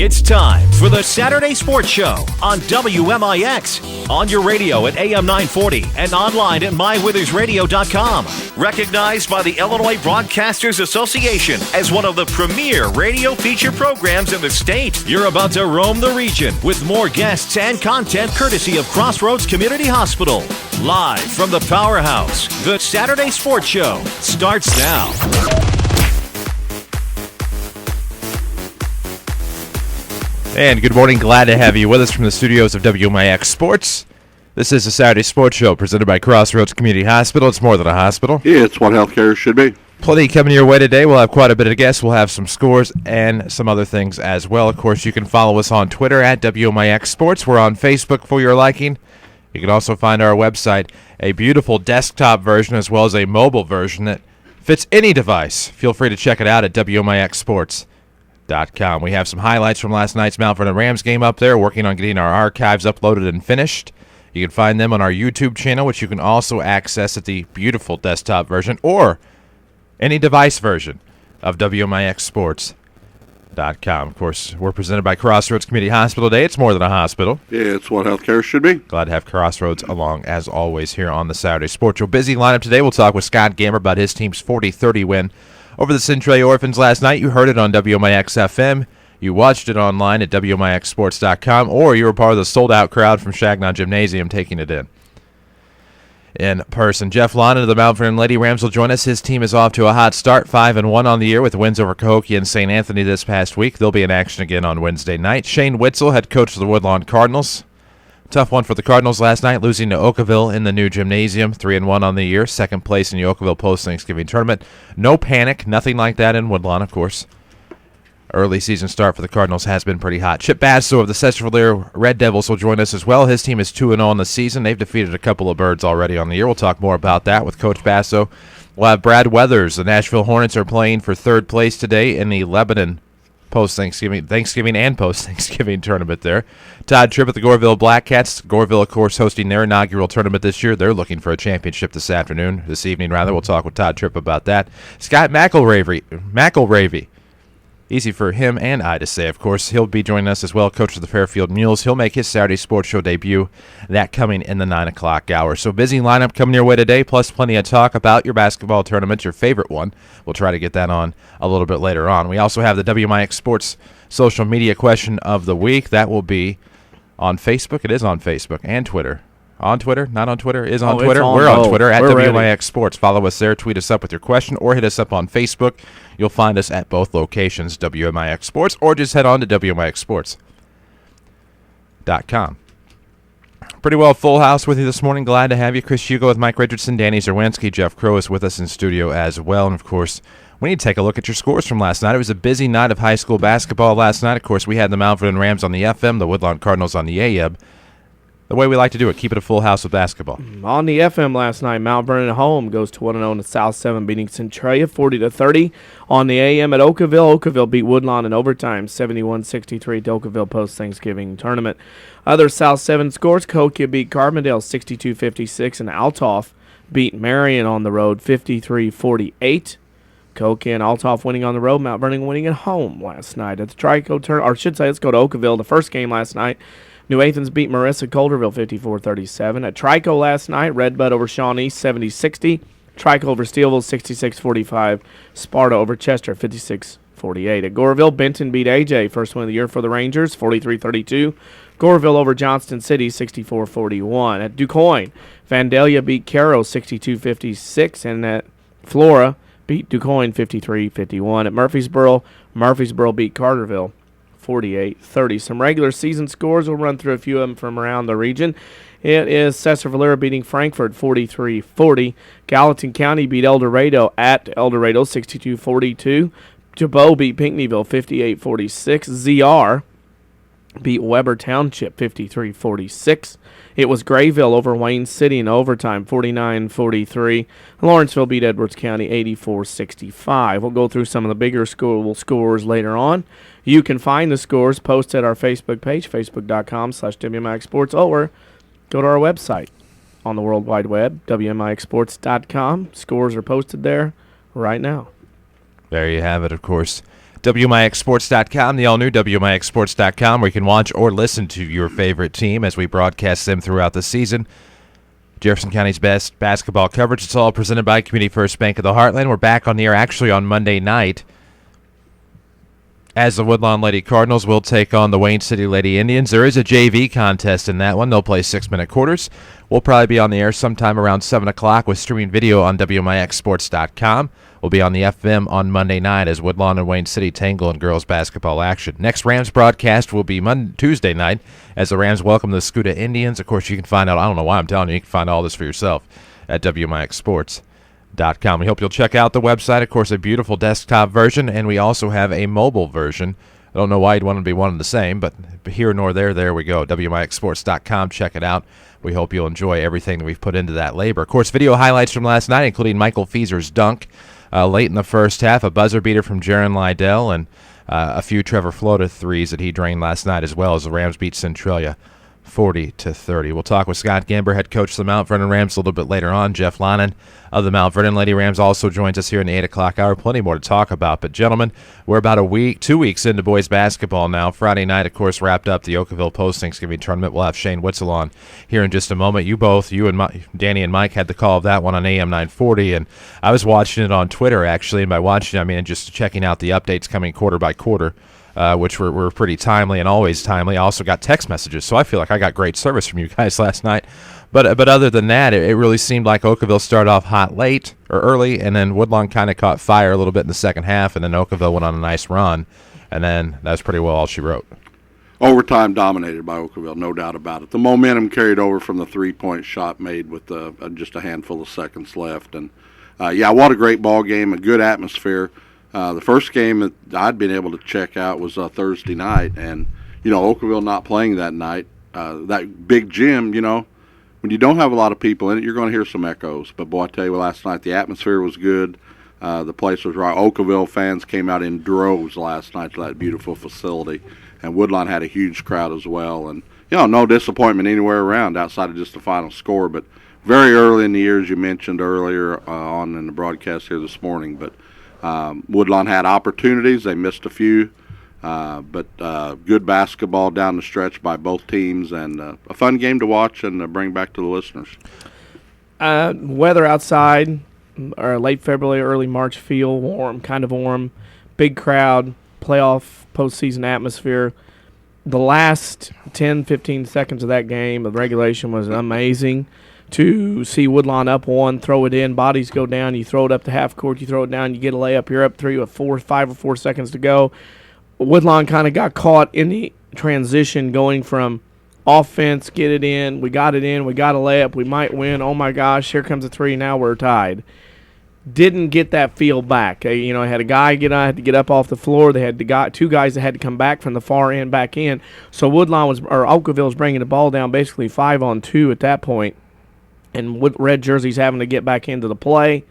It's time for the Saturday Sports Show on WMIX. On your radio at AM 940 and online at mywithersradio.com. Recognized by the Illinois Broadcasters Association as one of the premier radio feature programs in the state. You're about to roam the region with more guests and content courtesy of Crossroads Community Hospital. Live from the Powerhouse, the Saturday Sports Show starts now. And good morning. Glad to have you with us from the studios of WMIX Sports. This is the Saturday Sports Show presented by Crossroads Community Hospital. It's more than a hospital. Yeah, it's what healthcare should be. Plenty coming your way today. We'll have quite a bit of guests. We'll have some scores and some other things as well. Of course, you can follow us on Twitter at WMIX Sports. We're on Facebook for your liking. You can also find our website, a beautiful desktop version as well as a mobile version that fits any device. Feel free to check it out at WMIXsports.com. We have some highlights from last night's Mount Vernon Rams game up there, working on getting our archives uploaded and finished. You can find them on our YouTube channel, which you can also access at the beautiful desktop version or any device version of WMIXsports.com. Of course, we're presented by Crossroads Community Hospital today. It's more than a hospital. Yeah, it's what healthcare should be. Glad to have Crossroads along, as always, here on the Saturday Sports Show. Busy lineup today. We'll talk with Scott Gamber about his team's 40-30 win over the Centralia Orphans last night. You heard it on WMIX FM. You watched it online at WMIXsports.com, or you were part of the sold-out crowd from Shagnon Gymnasium taking it in person. Jeff Lonnon of the Mount Vernon Lady Rams will join us. His team is off to a hot start, 5-1 on the year with wins over Cahokia and St. Anthony this past week. They'll be in action again on Wednesday night. Shane Witzel, head coach of the Woodlawn Cardinals. Tough one for the Cardinals last night, losing to Oakville in the new gymnasium, 3-1 on the year, second place in the Oakville post-Thanksgiving tournament. No panic, nothing like that in Woodlawn, of course. Early season start for the Cardinals has been pretty hot. Chip Basso of the Sesser-Valier Red Devils will join us as well. His team is 2-0 on the season. They've defeated a couple of birds already on the year. We'll talk more about that with Coach Basso. We'll have Brad Weathers. The Nashville Hornets are playing for third place today in the Lebanon Thanksgiving and post-Thanksgiving tournament there. Todd Tripp at the Goreville Blackcats. Goreville, of course, hosting their inaugural tournament this year. They're looking for a championship this evening. We'll talk with Todd Tripp about that. Scott McElravy. Easy for him and I to say, of course. He'll be joining us as well, coach of the Fairfield Mules. He'll make his Saturday Sports Show debut, that coming in the 9 o'clock hour. So busy lineup coming your way today, plus plenty of talk about your basketball tournament, your favorite one. We'll try to get that on a little bit later on. We also have the WMIX Sports social media question of the week. That will be on Facebook. It is on Facebook and Twitter. On Twitter? Not on Twitter? Is on Twitter? We're on Twitter at WMIX Sports. Follow us there. Tweet us up with your question or hit us up on Facebook. You'll find us at both locations, WMIX Sports, or just head on to WMIXsports.com. Pretty well full house with you this morning. Glad to have you. Chris Hugo with Mike Richardson, Danny Zerwinski, Jeff Crow is with us in studio as well. And, of course, we need to take a look at your scores from last night. It was a busy night of high school basketball last night. Of course, we had the Mount Vernon Rams on the FM, the Woodlawn Cardinals on the AEB. The way we like to do it, keep it a full house with basketball. On the FM last night, Mount Vernon at home goes to 1-0 in South 7, beating Centralia 40-30. On the AM at Oakville beat Woodlawn in overtime, 71-63 to Oakville post-Thanksgiving tournament. Other South 7 scores, Cahokia beat Carbondale 62-56, and Althoff beat Marion on the road 53-48. Cahokia and Althoff winning on the road, Mount Vernon winning at home last night. At the Trico tournament, or I should say, let's go to Oakville. The first game last night, New Athens beat Marissa Calderville 54-37. At Trico last night, Redbud over Shawnee 70-60. Trico over Steelville 66-45. Sparta over Chester 56-48. At Goreville, Benton beat AJ, first win of the year for the Rangers, 43-32. Goreville over Johnston City 64-41. At DuQuoin, Vandalia beat Caro 62-56. And at Flora beat DuQuoin 53-51. At Murfreesboro beat Carterville 48-30. Some regular season scores. We'll run through a few of them from around the region. It is Sesser-Valier beating Frankfort 43-40. Gallatin County beat El Dorado at El Dorado 62-42. Jabot beat Pinckneyville 58-46. ZR beat Weber Township 53-46. It was Grayville over Wayne City in overtime 49-43. Lawrenceville beat Edwards County 84-65. We'll go through some of the bigger scores later on. You can find the scores posted at our Facebook page, facebook.com/WMIX Sports, or go to our website on the World Wide Web, WMIXsports.com. Scores are posted there right now. There you have it, of course. WMIXsports.com, the all-new WMIXsports.com, where you can watch or listen to your favorite team as we broadcast them throughout the season. Jefferson County's best basketball coverage. It's all presented by Community First Bank of the Heartland. We're back on the air actually on Monday night as the Woodlawn Lady Cardinals will take on the Wayne City Lady Indians. There is a JV contest in that one. They'll play 6-minute quarters. We'll probably be on the air sometime around 7 o'clock with streaming video on WMIXsports.com. We'll be on the FM on Monday night as Woodlawn and Wayne City tangle in girls basketball action. Next Rams broadcast will be Tuesday night as the Rams welcome the Scuda Indians. Of course, you can find out, I don't know why I'm telling you, you can find all this for yourself at WMIXsports.com. We hope you'll check out the website. Of course, a beautiful desktop version, and we also have a mobile version. I don't know why you'd want to be one and the same, but here nor there we go. WMIXsports.com, check it out. We hope you'll enjoy everything that we've put into that labor. Of course, video highlights from last night, including Michael Feaser's dunk late in the first half, a buzzer beater from Jaron Lydell, and a few Trevor Flota threes that he drained last night, as well as the Rams beat Centralia 40-30. We'll talk with Scott Gamber, head coach of the Mount Vernon Rams, a little bit later on. Jeff Lonnon of the Mount Vernon Lady Rams also joins us here in the 8 o'clock hour. Plenty more to talk about. But, gentlemen, we're about 2 weeks into boys basketball now. Friday night, of course, wrapped up the Oakville post-Thanksgiving tournament. We'll have Shane Witzel on here in just a moment. You and Danny and Mike had the call of that one on AM 940, and I was watching it on Twitter, actually. And by watching it, I mean just checking out the updates coming quarter by quarter. Which were pretty timely and always timely. I also got text messages, so I feel like I got great service from you guys last night. But other than that, it really seemed like Oakville started off hot late or early, and then Woodlawn kind of caught fire a little bit in the second half, and then Oakville went on a nice run, and then that's pretty well all she wrote. Overtime dominated by Oakville, no doubt about it. The momentum carried over from the three-point shot made with just a handful of seconds left. And, what a great ball game, a good atmosphere. The first game that I'd been able to check out was Thursday night, and, Oakville not playing that night. That big gym, when you don't have a lot of people in it, you're going to hear some echoes. But, boy, I tell you, last night the atmosphere was good. The place was right. Oakville fans came out in droves last night to that beautiful facility, and Woodlawn had a huge crowd as well. And, no disappointment anywhere around outside of just the final score. But very early in the year, as you mentioned earlier on in the broadcast here this morning, but Woodlawn had opportunities. They missed a few, but good basketball down the stretch by both teams, and a fun game to watch and bring back to the listeners. Weather outside, or late February, early March, feel warm, kind of warm. Big crowd, playoff, postseason atmosphere. The last 10, 15 seconds of that game of regulation was amazing. To see Woodlawn up one, throw it in, bodies go down, you throw it up to half court, you throw it down, you get a layup, you're up 3 with 5 or 4 seconds to go. Woodlawn kind of got caught in the transition going from offense, get it in, we got a layup, we might win, oh my gosh, here comes a 3, now we're tied. Didn't get that feel back. I had a guy had to get up off the floor. They had two guys that had to come back from the far end back in. So Oakville was bringing the ball down basically 5-on-2 at that point. And with red jerseys having to get back into the play,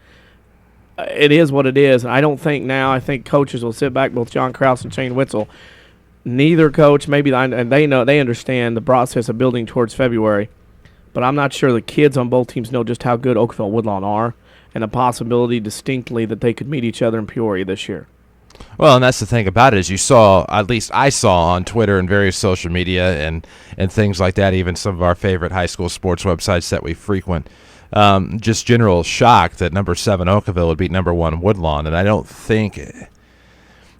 it is what it is. And I think coaches will sit back, both John Krause and Shane Witzel. Neither coach, and they understand the process of building towards February, but I'm not sure the kids on both teams know just how good Oakville and Woodlawn are and the possibility distinctly that they could meet each other in Peoria this year. Well, and that's the thing about it is you saw, at least I saw on Twitter and various social media and things like that, even some of our favorite high school sports websites that we frequent, just general shock that number 7 Oakville would beat number 1 Woodlawn. And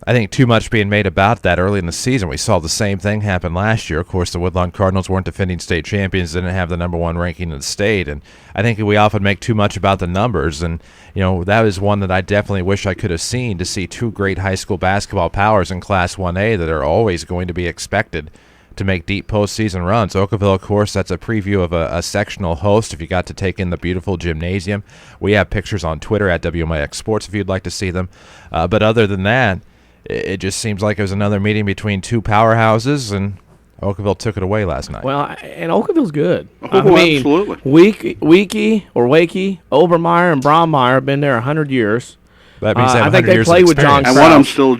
I think too much being made about that early in the season. We saw the same thing happen last year. Of course, the Woodlawn Cardinals weren't defending state champions, didn't have the number 1 ranking in the state. And I think we often make too much about the numbers. And, that is one that I definitely wish I could have seen, to see 2 great high school basketball powers in Class 1A that are always going to be expected to make deep postseason runs. Oakville, of course, that's a preview of a sectional host if you got to take in the beautiful gymnasium. We have pictures on Twitter at WMIX Sports if you'd like to see them. But other than that, it just seems like it was another meeting between 2 powerhouses, and Oakville took it away last night. Well, and Oakville's good. Absolutely. Wakey, Obermeyer, and Brommeyer have been there 100 years. That means I think they play with John Krause. And one of them's still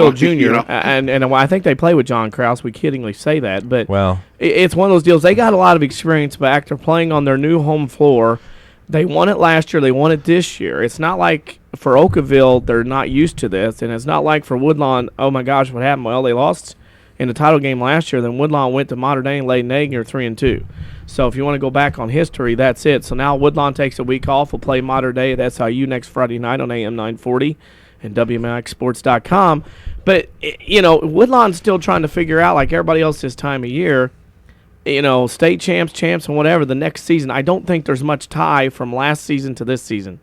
a junior. And I think they play with John Krause. We kiddingly say that, but well, it's one of those deals. They got a lot of experience back. They're playing on their new home floor. They won it last year. They won it this year. It's not like for Oakville they're not used to this, and it's not like for Woodlawn, oh, my gosh, what happened? Well, they lost in the title game last year. Then Woodlawn went to Mater Dei and laid an egg, and they're 3-2. So if you want to go back on history, that's it. So now Woodlawn takes a week off. We'll play Mater Dei at SIU next Friday night on AM 940 and WMIXsports.com. But, Woodlawn's still trying to figure out, like everybody else this time of year, state champs, and whatever, the next season. I don't think there's much tie from last season to this season,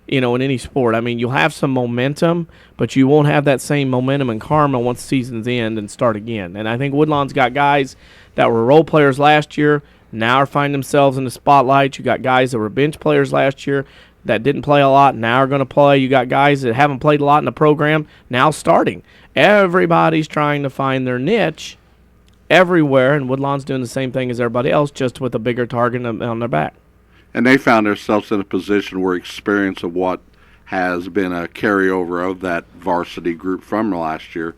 in any sport. I mean, you'll have some momentum, but you won't have that same momentum and karma once seasons end and start again. And I think Woodlawn's got guys that were role players last year, now are finding themselves in the spotlight. You got guys that were bench players last year that didn't play a lot, now are going to play. You got guys that haven't played a lot in the program, now starting. Everybody's trying to find their niche everywhere, and Woodlawn's doing the same thing as everybody else, just with a bigger target on their back. And they found themselves in a position where experience of what has been a carryover of that varsity group from last year,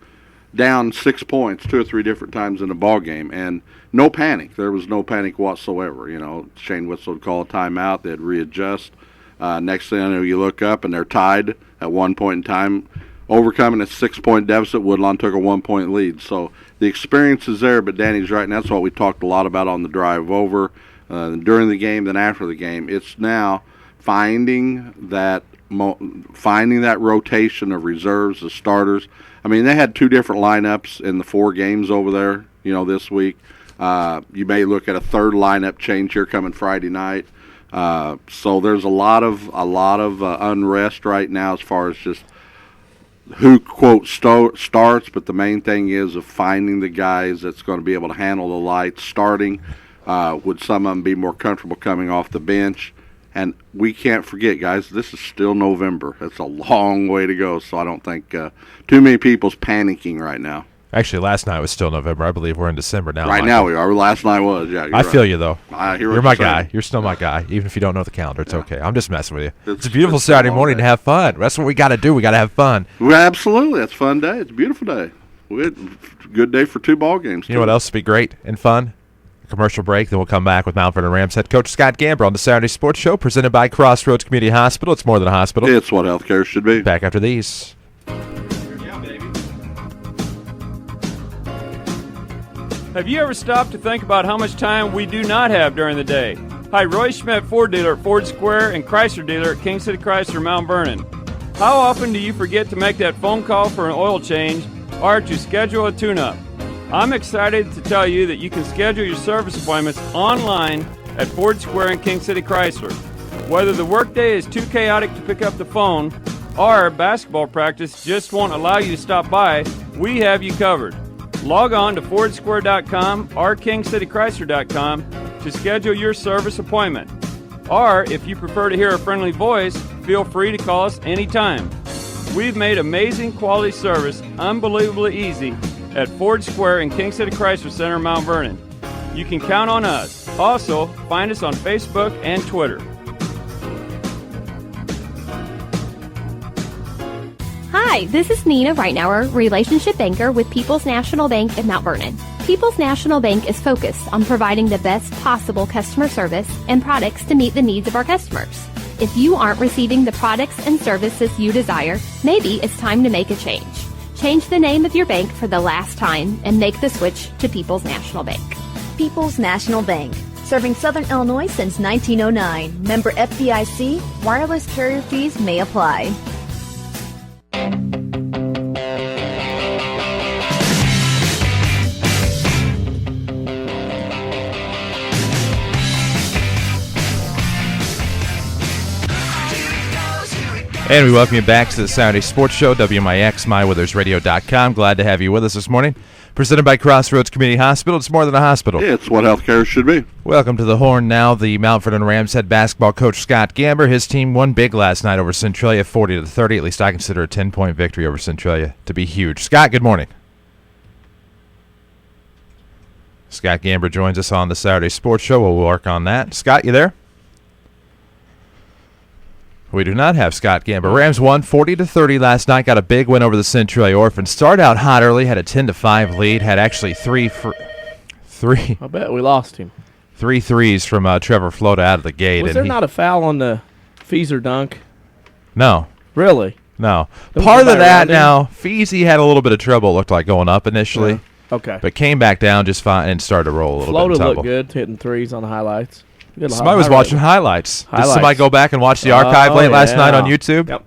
down 6 points 2 or 3 different times in the ball game, and no panic. There was no panic whatsoever. Shane Witzel would call a timeout. They'd readjust. Next thing I know, you look up and they're tied at one point in time, overcoming a 6-point deficit. Woodlawn took a 1-point lead. So the experience is there, but Danny's right, and that's what we talked a lot about on the drive over, during the game, then after the game. It's now finding that rotation of reserves, the starters. I mean, they had 2 different lineups in the 4 games over there, this week. You may look at a third lineup change here coming Friday night. So there's a lot of unrest right now as far as just who, quote, starts, but the main thing is of finding the guys that's going to be able to handle the lights starting. Would some of them be more comfortable coming off the bench? And we can't forget, guys, this is still November. It's a long way to go, so I don't think too many people's panicking right now. Actually, last night was still November. I believe we're in December now. Right now we are. Last night was, yeah. I feel you, though. You're my guy. You're still my guy. Even if you don't know the calendar, it's okay. I'm just messing with you. It's a beautiful Saturday morning to have fun. That's what we got to do. We got to have fun. Well, absolutely. It's a fun day. It's a beautiful day. We had a good day for 2 ball games. You know what else would be great and fun? A commercial break. Then we'll come back with Mount Vernon Rams head coach Scott Gamber on the Saturday Sports Show, presented by Crossroads Community Hospital. It's more than a hospital. It's what healthcare should be. Back after these. Have you ever stopped to think about how much time we do not have during the day? Hi, Roy Schmidt, Ford dealer at Ford Square and Chrysler dealer at King City Chrysler, Mount Vernon. How often do you forget to make that phone call for an oil change or to schedule a tune-up? I'm excited to tell you that you can schedule your service appointments online at Ford Square and King City Chrysler. Whether the workday is too chaotic to pick up the phone or basketball practice just won't allow you to stop by, we have you covered. Log on to FordSquare.com or KingCityChrysler.com to schedule your service appointment. Or, if you prefer to hear a friendly voice, feel free to call us anytime. We've made amazing quality service unbelievably easy at Ford Square and King City Chrysler Center, Mount Vernon. You can count on us. Also, find us on Facebook and Twitter. Hi, this is Nina Reitnauer, Relationship Banker with People's National Bank in Mount Vernon. People's National Bank is focused on providing the best possible customer service and products to meet the needs of our customers. If you aren't receiving the products and services you desire, maybe it's time to make a change. Change the name of your bank for the last time and make the switch to People's National Bank. People's National Bank, serving Southern Illinois since 1909. Member FDIC, wireless carrier fees may apply. And we welcome you back to the Saturday Sports Show, WMIX, MyWithersRadio.com. Glad to have you with us this morning. Presented by Crossroads Community Hospital. It's more than a hospital. It's what healthcare should be. Welcome to the Horn now. The Mount Vernon Rams head basketball coach Scott Gamber. His team won big last night over Centralia, 40-30. At least I consider a 10-point victory over Centralia to be huge. Scott, good morning. Scott Gamber joins us on the Saturday Sports Show. We'll work on that. Scott, you there? We do not have Scott Gamber. Rams won 40-30 last night. Got a big win over the Centralia Orphans. Started out hot early. Had a 10-5 lead. Had actually three. I bet we lost him. 3 threes from Trevor Flota out of the gate. Was there not a foul on the Feezer dunk? No. Really? No. There was Part of nobody that around him? now, Feezy had a little bit of trouble, it looked like, going up initially. Yeah. Okay. But came back down just fine and started to roll a little bit. Flota in looked trouble. good, hitting threes on the highlights. Good Somebody was watching highlights. Did Highlights. somebody go back and watch the archive late last night on yeah. YouTube? Yep.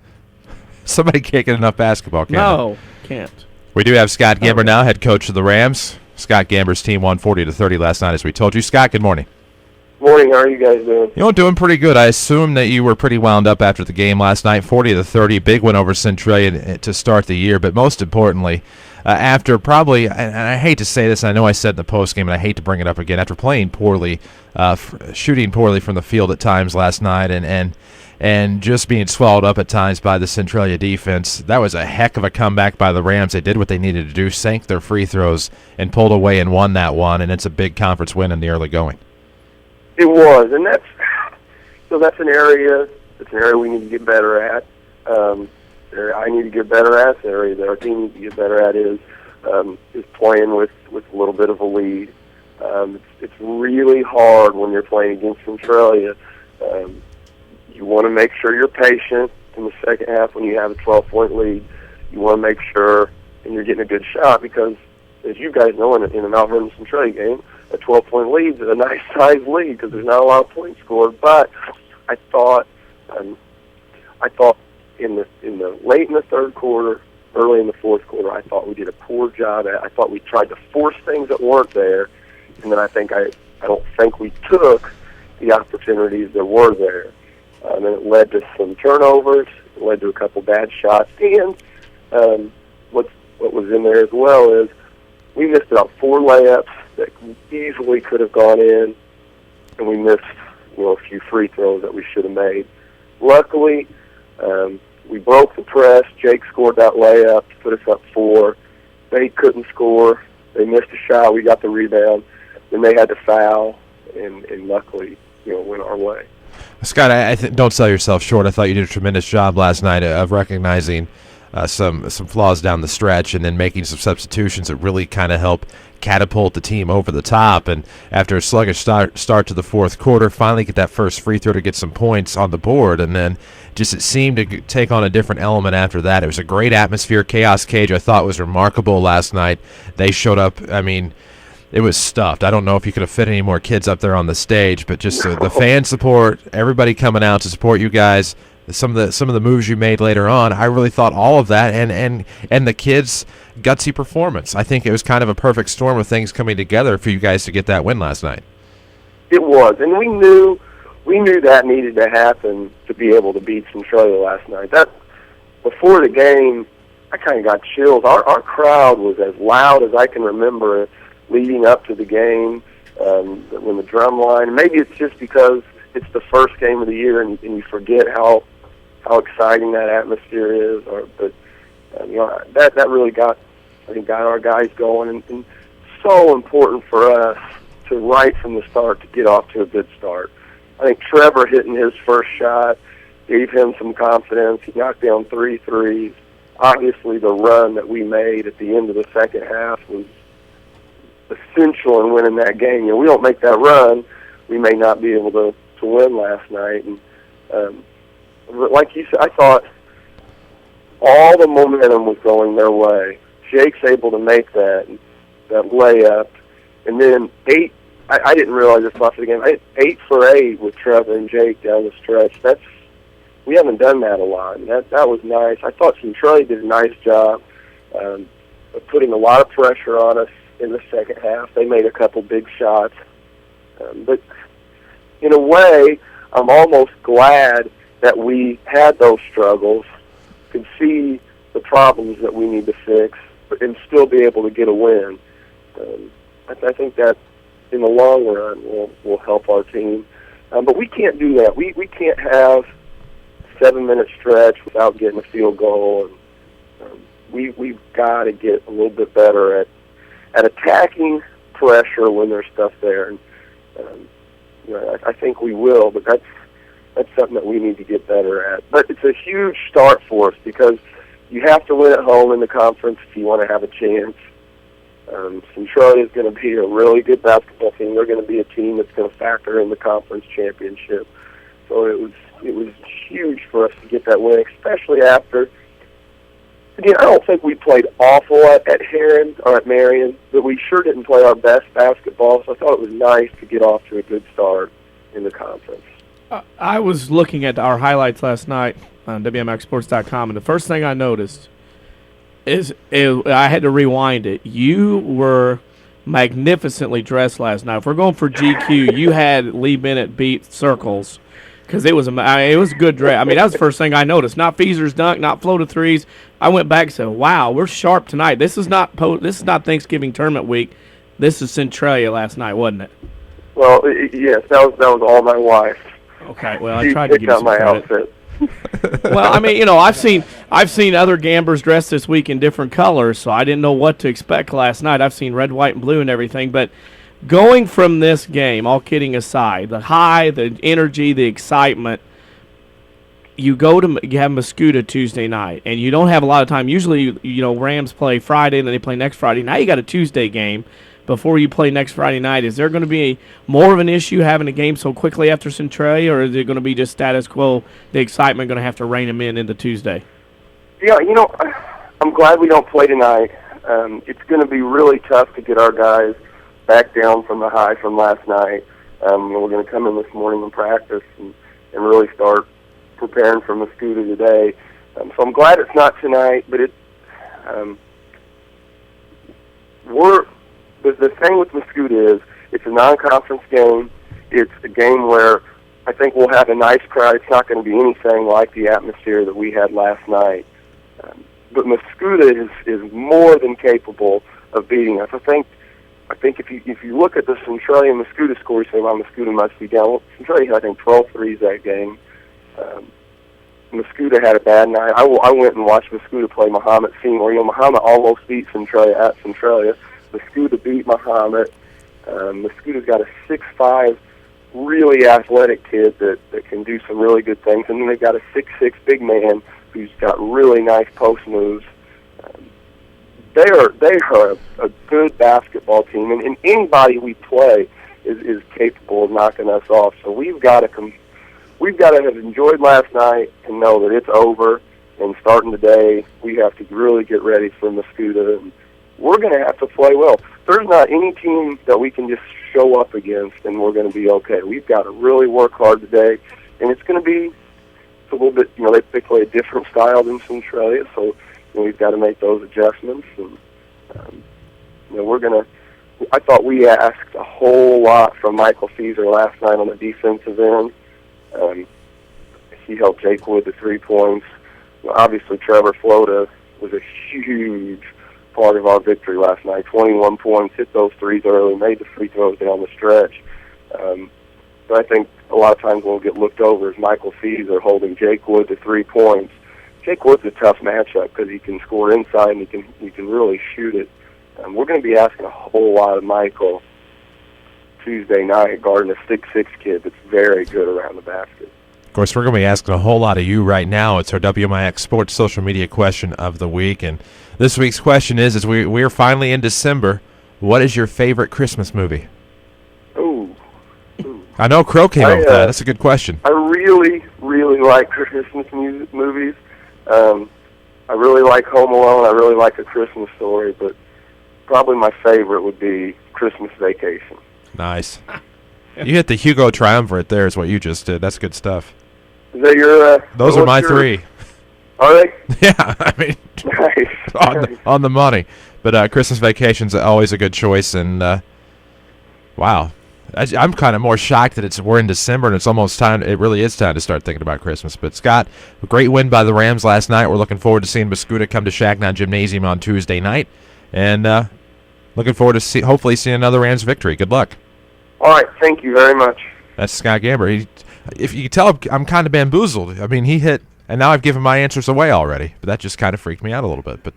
Somebody can't get enough basketball, can they? No, can't. We do have Scott Gamber now, head coach of the Rams. Scott Gamber's team won 40-30 last night, as we told you. Scott, good morning. Morning. How are you guys doing? You know, doing pretty good. I assume that you were pretty wound up after the game last night. 40-30, big win over Centralia to start the year. But most importantly, after probably, and I hate to say this, I know I said in the postgame, and I hate to bring it up again, after playing poorly, shooting poorly from the field at times last night, and just being swallowed up at times by the Centralia defense, that was a heck of a comeback by the Rams. They did what they needed to do, sank their free throws, and pulled away and won that one, and it's a big conference win in the early going. It was, and that's an area we need to get better at. I need to get better at. The area that our team needs to get better at is playing with a little bit of a lead. It's really hard when you're playing against Centralia. You want to make sure you're patient in the second half when you have a 12-point lead. You want to make sure and you're getting a good shot because, as you guys know, in a Mount Vernon Centralia game, a 12-point lead is a nice size lead because there's not a lot of points scored. But I thought in the late in the third quarter, early in the fourth quarter, I thought we did a poor job. I thought we tried to force things that weren't there, and then I don't think we took the opportunities that were there. And it led to some turnovers. It led to a couple bad shots. And what was in there as well is we missed about 4 layups that easily could have gone in, and we missed a few free throws that we should have made. Luckily, we broke the press. Jake scored that layup to put us up 4. They couldn't score. They missed a shot. We got the rebound. Then they had to foul, and luckily, went our way. Scott, don't sell yourself short. I thought you did a tremendous job last night of recognizing some flaws down the stretch and then making some substitutions that really kind of help catapult the team over the top. And after a sluggish start to the fourth quarter, finally get that first free throw to get some points on the board. And then just it seemed to take on a different element after that. It was a great atmosphere. Chaos Cage, I thought, was remarkable last night. They showed up. I mean, it was stuffed. I don't know if you could have fit any more kids up there on the stage, but just the fan support, everybody coming out to support you guys, some of the moves you made later on, I really thought all of that and the kids' gutsy performance. I think it was kind of a perfect storm of things coming together for you guys to get that win last night. It was, and we knew that needed to happen to be able to beat Centralia last night. That before the game, I kind of got chills. Our crowd was as loud as I can remember it leading up to the game, when the drum line. Maybe it's just because it's the first game of the year and you forget how exciting that atmosphere is. But that really got our guys going, and so important for us to right from the start to get off to a good start. I think Trevor hitting his first shot gave him some confidence. He knocked down 3 threes. Obviously, the run that we made at the end of the second half was essential in winning that game. We don't make that run, we may not be able to win last night. And but like you said, I thought all the momentum was going their way. Jake's able to make that layup, and then 8. I didn't realize this after the game. 8 for 8 with Trevor and Jake down the stretch. We haven't done that a lot. And that was nice. I thought Centralia did a nice job of putting a lot of pressure on us in the second half. They made a couple big shots. But in a way, I'm almost glad that we had those struggles, could see the problems that we need to fix, and still be able to get a win. I think that in the long run will help our team. But we can't do that. We can't have a 7-minute stretch without getting a field goal. And we've got to get a little bit better at attacking pressure when there's stuff there. And I think we will, but that's something that we need to get better at. But it's a huge start for us because you have to win at home in the conference if you want to have a chance. Centralia is going to be a really good basketball team. They're going to be a team that's going to factor in the conference championship. So it was huge for us to get that win, especially after. Again, I don't think we played awful at Heron or at Marion, but we sure didn't play our best basketball. So I thought it was nice to get off to a good start in the conference. I was looking at our highlights last night on WMIXSports.com, and the first thing I noticed is I had to rewind it. You were magnificently dressed last night. If we're going for GQ, you had Lee Bennett beat Circles. Because it was a good dress. I mean, that was the first thing I noticed. Not Feaser's dunk, not floated threes. I went back and said, "Wow, we're sharp tonight." This is not Thanksgiving tournament week. This is Centralia last night, wasn't it? Well, yes, that was all my wife. Okay, well, I tried to give you some my credit. outfit. Well, I mean, I've seen other Gambers dressed this week in different colors, so I didn't know what to expect last night. I've seen red, white, and blue and everything, but. Going from this game, all kidding aside, the high, the energy, the excitement, you have Mascoutah Tuesday night, and you don't have a lot of time. Usually, Rams play Friday, and then they play next Friday. Now you got a Tuesday game before you play next Friday night. Is there going to be more of an issue having a game so quickly after Centralia, or is it going to be just status quo, the excitement going to have to rein them in into Tuesday? Yeah, I'm glad we don't play tonight. It's going to be really tough to get our guys back down from the high from last night. We're going to come in this morning and practice and really start preparing for Mascoutah today. So I'm glad it's not tonight, but the thing with Mascoutah is it's a non-conference game. It's a game where I think we'll have a nice crowd. It's not going to be anything like the atmosphere that we had last night. But Mascoutah is more than capable of beating us. I think if you look at the Centralia and Mascoutah score, you say, well, Mascoutah must be down. Well, Centralia had, I think, 12 threes that game. Mascoutah had a bad night. I went and watched Mascoutah play Mahomet Seymour. Mahomet almost beat Centralia at Centralia. Mascoutah beat Mahomet. Mascoutah's got a 6'5", really athletic kid that can do some really good things. And then they've got a 6'6" big man who's got really nice post moves. They are a good basketball team, and anybody we play is capable of knocking us off. So we've got to have enjoyed last night and know that it's over. And starting today, we have to really get ready for Mascoutah, and we're going to have to play well. There's not any team that we can just show up against, and we're going to be okay. We've got to really work hard today, and it's going to be a little bit. They play a different style than Centralia, so. We've got to make those adjustments, and we're gonna. I thought we asked a whole lot from Michael Feaser last night on the defensive end. He helped Jake Wood to 3 points. Obviously, Trevor Flota was a huge part of our victory last night. 21 points, hit those threes early, made the free throws down the stretch. But I think a lot of times we'll get looked over as Michael Feaser holding Jake Wood to 3 points. Jake Wood's a tough matchup because he can score inside and he can really shoot it. We're going to be asking a whole lot of Michael Tuesday night guarding a 6'6" kid that's very good around the basket. Of course, we're going to be asking a whole lot of you right now. It's our WMIX Sports social media question of the week, and this week's question is we're finally in December. What is your favorite Christmas movie? Ooh. I know Crow came up with that. That's a good question. I really, really like Christmas movies. I really like Home Alone. I really like A Christmas Story, but probably my favorite would be Christmas Vacation. Nice. You hit the Hugo Triumvirate there is what you just did. That's good stuff. Is that your... Those are my three. Are they? Yeah, I mean, nice. on the money. But Christmas Vacation's always a good choice, and wow. I'm kind of more shocked that we're in December and it's almost time. It really is time to start thinking about Christmas. But Scott, a great win by the Rams last night. We're looking forward to seeing Mascoutah come to Shacknow Gymnasium on Tuesday night, and looking forward to hopefully seeing another Rams victory. Good luck. All right, thank you very much. That's Scott Gamber. If you can tell, I'm kind of bamboozled. I mean, he hit, and now I've given my answers away already. But that just kind of freaked me out a little bit. But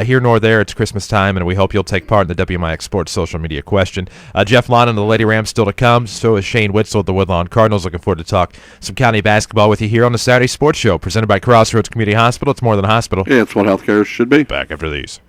here nor there, it's Christmas time, and we hope you'll take part in the WMIX Sports social media question. Jeff Lonnon of the Lady Rams still to come. So is Shane Witzel of the Woodlawn Cardinals. Looking forward to talk some county basketball with you here on the Saturday Sports Show, presented by Crossroads Community Hospital. It's more than a hospital. Yeah, it's what healthcare should be. Back after these.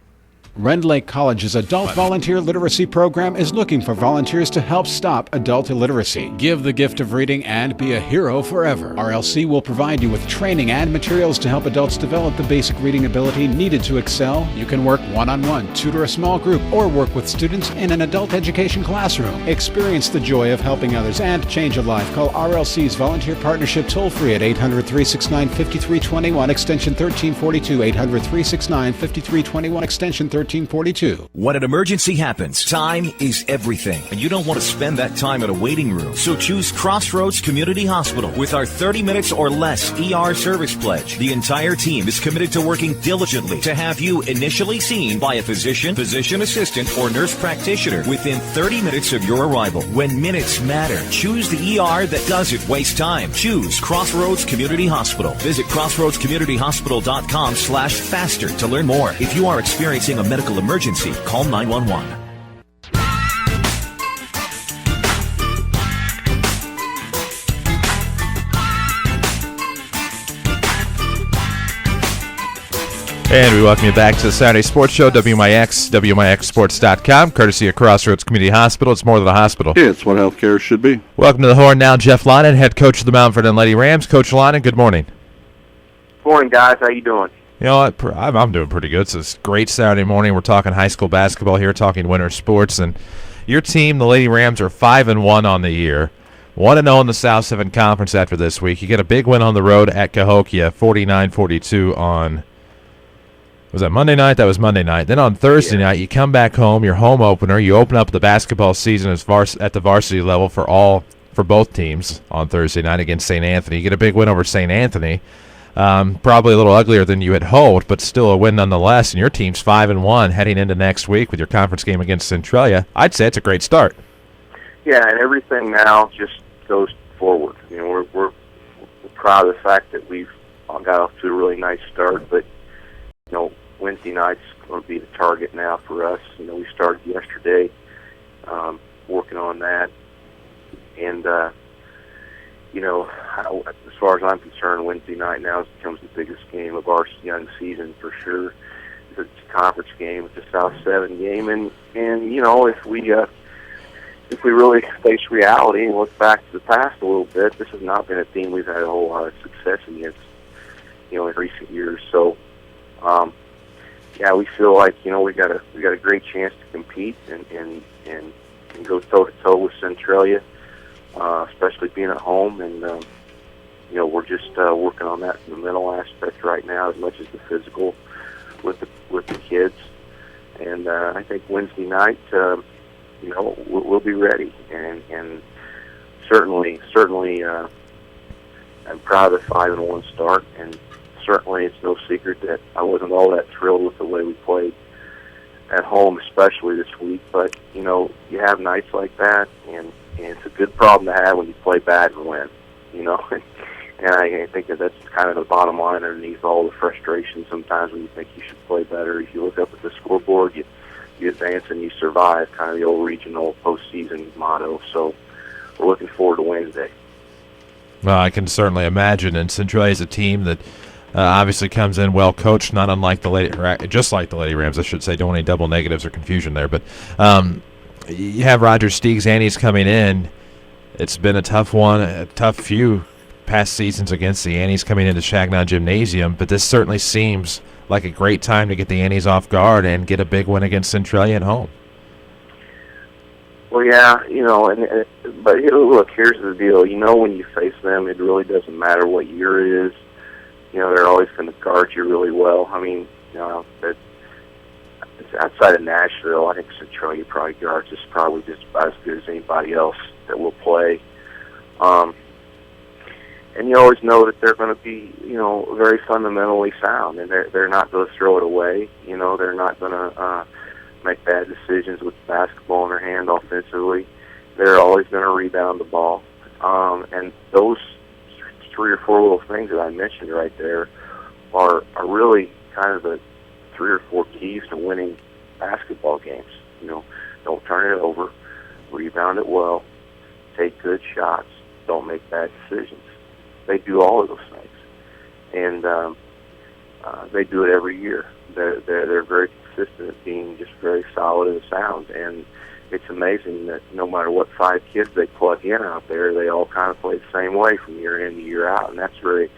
Rend Lake College's Adult Volunteer Literacy Program is looking for volunteers to help stop adult illiteracy. Give the gift of reading and be a hero forever. RLC will provide you with training and materials to help adults develop the basic reading ability needed to excel. You can work one-on-one, tutor a small group, or work with students in an adult education classroom. Experience the joy of helping others and change a life. Call RLC's Volunteer Partnership toll-free at 800-369-5321, extension 1342, 800-369-5321, extension 1342. When an emergency happens, time is everything, and you don't want to spend that time in a waiting room. So choose Crossroads Community Hospital with our 30 minutes or less ER service pledge. The entire team is committed to working diligently to have you initially seen by a physician, physician assistant, or nurse practitioner within 30 minutes of your arrival. When minutes matter, choose the ER that doesn't waste time. Choose Crossroads Community Hospital. Visit crossroadscommunityhospital.com/faster to learn more. If you are experiencing a medical emergency, call 911. And we welcome you back to the Saturday Sports Show, WMIX, WMIXsports.com, courtesy of Crossroads Community Hospital. It's more than a hospital. Yeah, it's what healthcare should be. Welcome to the Horn now, Jeff Lonnon, head coach of the Mount Vernon Lady Rams. Coach Lonnon, good morning. Morning, guys. How you doing? You know what? I'm doing pretty good. It's a great Saturday morning. We're talking high school basketball here, talking winter sports. And your team, the Lady Rams, are 5-1 on the year. 1-0 in the South 7 Conference after this week. You get a big win on the road at Cahokia, 49-42 on, was that Monday night? That was Monday night. Then on Thursday night, you come back home, your home opener. You open up the basketball season at the varsity level for both teams on Thursday night against St. Anthony. You get a big win over St. Anthony. Probably a little uglier than you had hoped, but still a win nonetheless. And your team's 5-1 heading into next week with your conference game against Centralia. I'd say it's a great start. Yeah, and everything now just goes forward. You know, we're proud of the fact that we've got off to a really nice start, but you know, Wednesday night's going to be the target now for us. You know, we started yesterday working on that, and you know, as far as I'm concerned, Wednesday night now becomes the biggest game of our young season for sure. It's a conference game, it's a South 7 game, and you know, if we really face reality and look back to the past a little bit, this has not been a team we've had a whole lot of success against, you know, in recent years. So, yeah, we feel like, you know, we got a great chance to compete and go toe to toe with Centralia. Especially being at home, and you know, we're just working on that from the mental aspect right now as much as the physical with the kids. And I think Wednesday night, you know, we'll be ready. And certainly, I'm proud of the 5-1 start. And certainly, it's no secret that I wasn't all that thrilled with the way we played at home, especially this week. But you know, you have nights like that, and it's a good problem to have when you play bad and win, you know. And I think that's kind of the bottom line underneath all the frustration sometimes when you think you should play better. If you look up at the scoreboard, you advance and you survive, kind of the old regional postseason motto. So we're looking forward to Wednesday. Well, I can certainly imagine. And Centralia is a team that obviously comes in well coached, not unlike just like the Lady Rams, I should say. Don't want any double negatives or confusion there. But you have Roger Steeg's Annies coming in. It's been a tough one, a tough few past seasons against the Annies coming into Shagnon Gymnasium, but this certainly seems like a great time to get the Annies off guard and get a big win against Centralia at home. Well, yeah, you know, but look, here's the deal. You know, when you face them, it really doesn't matter what year it is. You know, they're always going to guard you really well. I mean, you know, outside of Nashville, I think Centralia probably guards us probably just about as good as anybody else that will play. And you always know that they're going to be, you know, very fundamentally sound, and they're not going to throw it away. You know, they're not going to make bad decisions with the basketball in their hand offensively. They're always going to rebound the ball. And those 3 or 4 little things that I mentioned right there are really kind of the 3 or 4 keys to winning basketball games. You know, don't turn it over, rebound it well, take good shots, don't make bad decisions. They do all of those things, and they do it every year. They're very consistent at being just very solid and sound. And it's amazing that no matter what 5 kids they plug in out there, they all kind of play the same way from year in to year out. And that's very,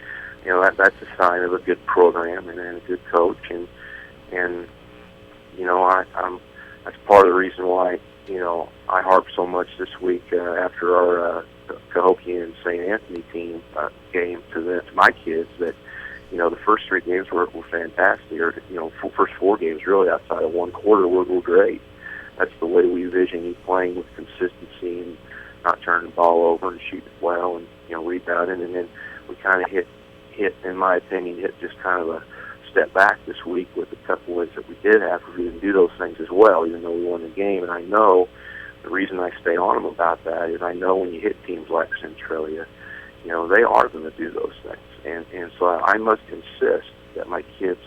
that's a sign of a good program and a good coach. And that's part of the reason why, I harp so much this week after our Cahokia and St. Anthony team game to my kids that, the first 3 games were fantastic. Or, first 4 games really outside of one quarter were great. That's the way we envision you playing with consistency and not turning the ball over and shooting it well and, rebounding. And then we kind of hit, in my opinion, just kind of a step back this week with a couple wins that we did have. We didn't do those things as well, even though we won the game. And I know the reason I stay on them about that is I know when you hit teams like Centralia, they are going to do those things. And so I must insist that my kids,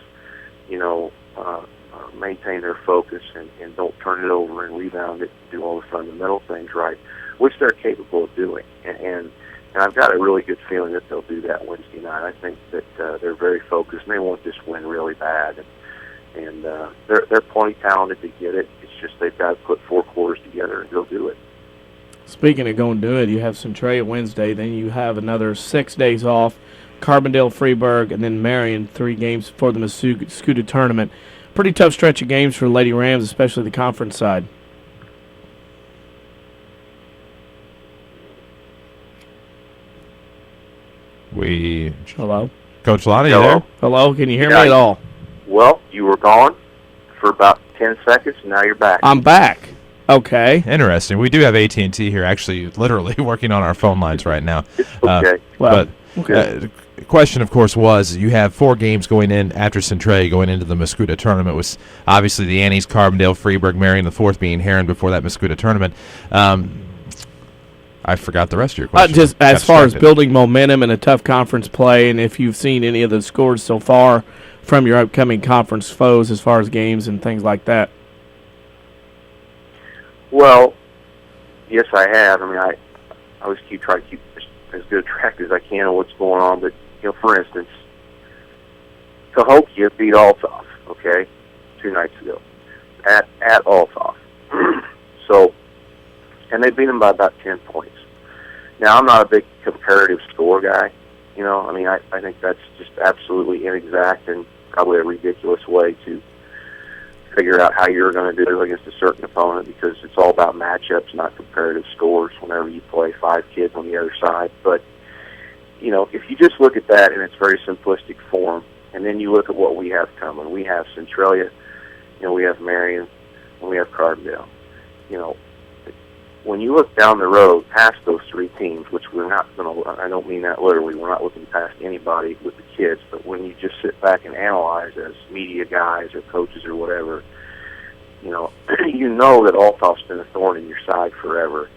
maintain their focus and don't turn it over and rebound it, do all the fundamental things right, which they're capable of doing. And I've got a really good feeling that they'll do that Wednesday night. I think that they're very focused, and they want this win really bad. And they're plenty talented to get it. It's just they've got to put 4 quarters together and go do it. Speaking of going to do it, you have Centralia Wednesday, then you have another 6 days off, Carbondale, Freeburg, and then Marion, 3 games for the Mascouda tournament. Pretty tough stretch of games for Lady Rams, especially the conference side. Hello? Coach Lonnie, Hello? you there? Hello, can you hear me at all? Well, you were gone for about 10 seconds, and now you're back. I'm back. Okay. Interesting. We do have AT&T here, actually, literally working on our phone lines right now. Okay. The question, of course, was you have 4 games going in after Centralia going into the Mascouda tournament. Was obviously the Annies, Carbondale, Freeburg, Marion, the 4th being Heron before that Mascouda tournament. I forgot the rest of your question. Just as far as building momentum and a tough conference play, and if you've seen any of the scores so far from your upcoming conference foes as far as games and things like that. Well, yes, I have. I mean, I always try to keep as good a track as I can of what's going on. But, for instance, Cahokia beat Althoff, okay, 2 nights ago at Althoff. And they beat them by about 10 points. Now, I'm not a big comparative score guy. I think that's just absolutely inexact and probably a ridiculous way to figure out how you're going to do against a certain opponent because it's all about matchups, not comparative scores whenever you play 5 kids on the other side. But, if you just look at that in its very simplistic form, and then you look at what we have coming. We have Centralia, we have Marion, and we have Cardinals. When you look down the road past those 3 teams, which we're not going to, I don't mean that literally, we're not looking past anybody with the kids, but when you just sit back and analyze as media guys or coaches or whatever, you know that Althoff's been a thorn in your side forever.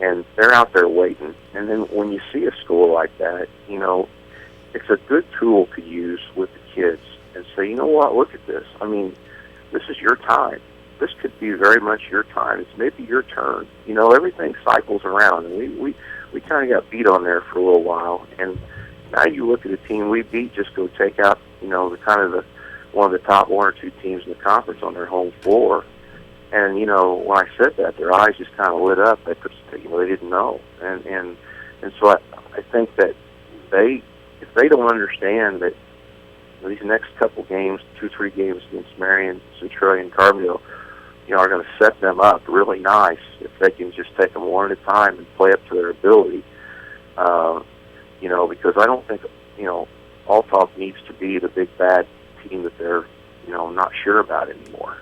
And they're out there waiting. And then when you see a school like that, it's a good tool to use with the kids and say, you know what, look at this. I mean, this is your time. This could be very much your time. It's maybe your turn. Everything cycles around, and we kind of got beat on there for a little while. And now you look at a team we beat, just go take out, one of the top 1 or 2 teams in the conference on their home floor. And when I said that, their eyes just kind of lit up. They didn't know, and so I think that if they don't understand that these next couple games, 2-3 games against Marion, Centralia, and Carbondale, are going to set them up really nice if they can just take them one at a time and play up to their ability. Because I don't think, Althoff needs to be the big bad team that they're, not sure about anymore.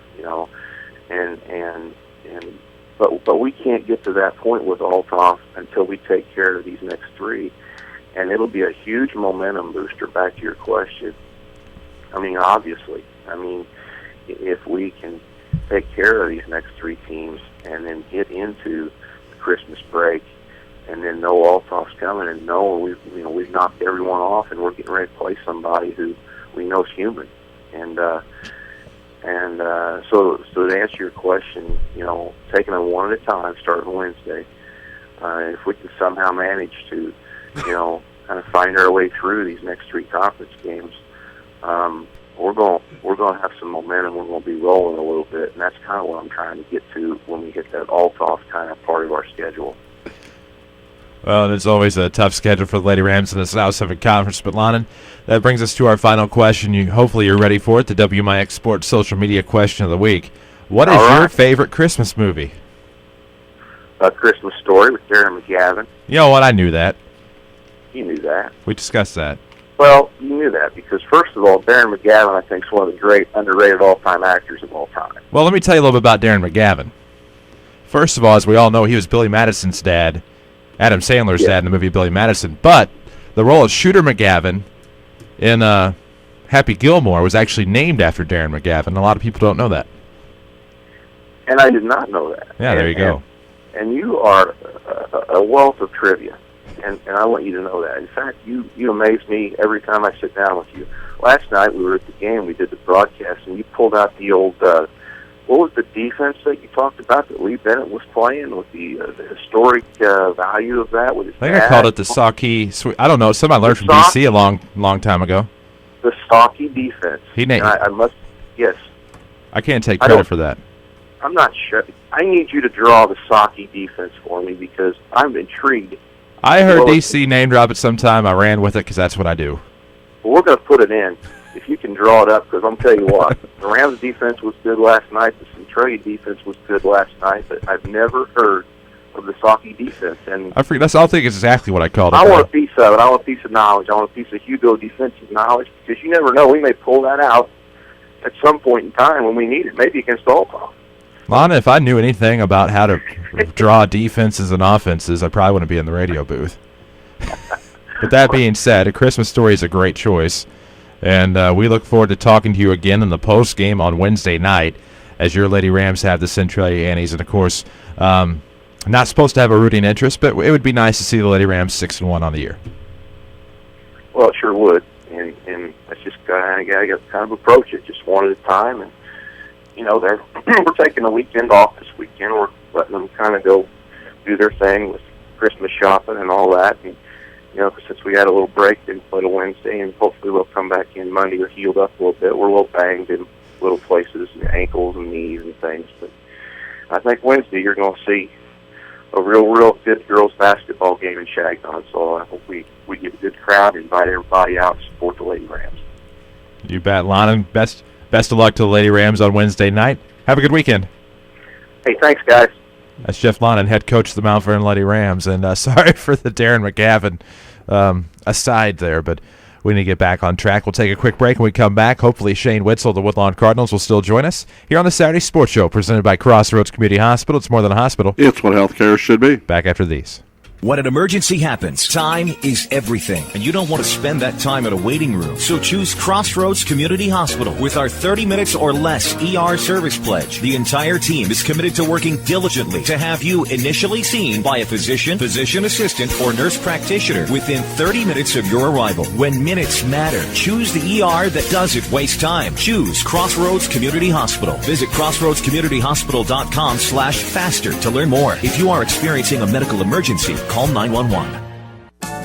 But we can't get to that point with Althoff until we take care of these next 3, and it'll be a huge momentum booster. Back to your question. Obviously, if we can take care of these next 3 teams and then get into the Christmas break and then know Althoff's coming and know we've knocked everyone off and we're getting ready to play somebody who we know is human. So to answer your question, taking them one at a time, starting Wednesday, if we can somehow manage to, kind of find our way through these next 3 conference games, we're going to have some momentum. We're going to be rolling a little bit, and that's kind of what I'm trying to get to when we hit that alt-off kind of part of our schedule. Well, it's always a tough schedule for the Lady Rams in the South 7 Conference. But, Lonnon, that brings us to our final question. Hopefully you're ready for it, the WMIX Sports Social Media Question of the Week. What is your favorite Christmas movie? A Christmas Story with Darren McGavin. You know what? I knew that. You knew that. We discussed that. Well, you knew that because, first of all, Darren McGavin, I think, is one of the great underrated all-time actors of all time. Well, let me tell you a little bit about Darren McGavin. First of all, as we all know, he was Billy Madison's dad, Adam Sandler's dad in the movie Billy Madison. But the role of Shooter McGavin in Happy Gilmore was actually named after Darren McGavin. A lot of people don't know that. And I did not know that. Yeah, there you go. And you are a wealth of trivia. And I want you to know that. In fact, you amaze me every time I sit down with you. Last night we were at the game, we did the broadcast, and you pulled out the old, what was the defense that you talked about that Lee Bennett was playing with the historic value of that? With his I think I called it the Saki. I don't know. Somebody learned from DC a long time ago. The Saki defense. He named. I must. Yes. I can't take credit for that. I'm not sure. I need you to draw the Saki defense for me because I'm intrigued. I heard DC name drop it sometime. I ran with it because that's what I do. Well, we're going to put it in if you can draw it up because I'm telling you what, the Rams defense was good last night. The Centralia defense was good last night, but I've never heard of the Saki defense. And I forget. I think it's exactly what I called it. I want a piece of it. I want a piece of knowledge. I want a piece of Hugo defensive knowledge because you never know. We may pull that out at some point in time when we need it, maybe against Alton. Lana, if I knew anything about how to draw defenses and offenses, I probably wouldn't be in the radio booth. But that being said, A Christmas Story is a great choice, and we look forward to talking to you again in the post game on Wednesday night as your Lady Rams have the Centralia Annies. And, of course, not supposed to have a rooting interest, but it would be nice to see the Lady Rams 6-1 on the year. Well, it sure would, and that's just kind of approach it just one at a time. And you know, we're taking a weekend off this weekend. We're letting them kind of go do their thing with Christmas shopping and all that. And, you know, since we had a little break, didn't play till Wednesday, and hopefully we'll come back in Monday. We're healed up a little bit. We're a little banged in little places, ankles and knees and things. But I think Wednesday you're going to see a real good girls basketball game in Shagnon. So I hope we get a good crowd and invite everybody out to support the Lady Rams. You bet, Lonnon. Best of luck to the Lady Rams on Wednesday night. Have a good weekend. Hey, thanks, guys. That's Jeff Lonnon, head coach of the Mount Vernon Lady Rams. And sorry for the Darren McGavin aside there, but we need to get back on track. We'll take a quick break. When we come back, hopefully Shane Witzel of the Woodlawn Cardinals will still join us here on the Saturday Sports Show, presented by Crossroads Community Hospital. It's more than a hospital. It's what healthcare should be. Back after these. When an emergency happens, time is everything, and you don't want to spend that time in a waiting room. So choose Crossroads Community Hospital. With our 30 minutes or less ER service pledge, the entire team is committed to working diligently to have you initially seen by a physician, physician assistant, or nurse practitioner within 30 minutes of your arrival. When minutes matter, choose the ER that doesn't waste time. Choose Crossroads Community Hospital. Visit crossroadscommunityhospital.com/faster to learn more. If you are experiencing a medical emergency, call 911.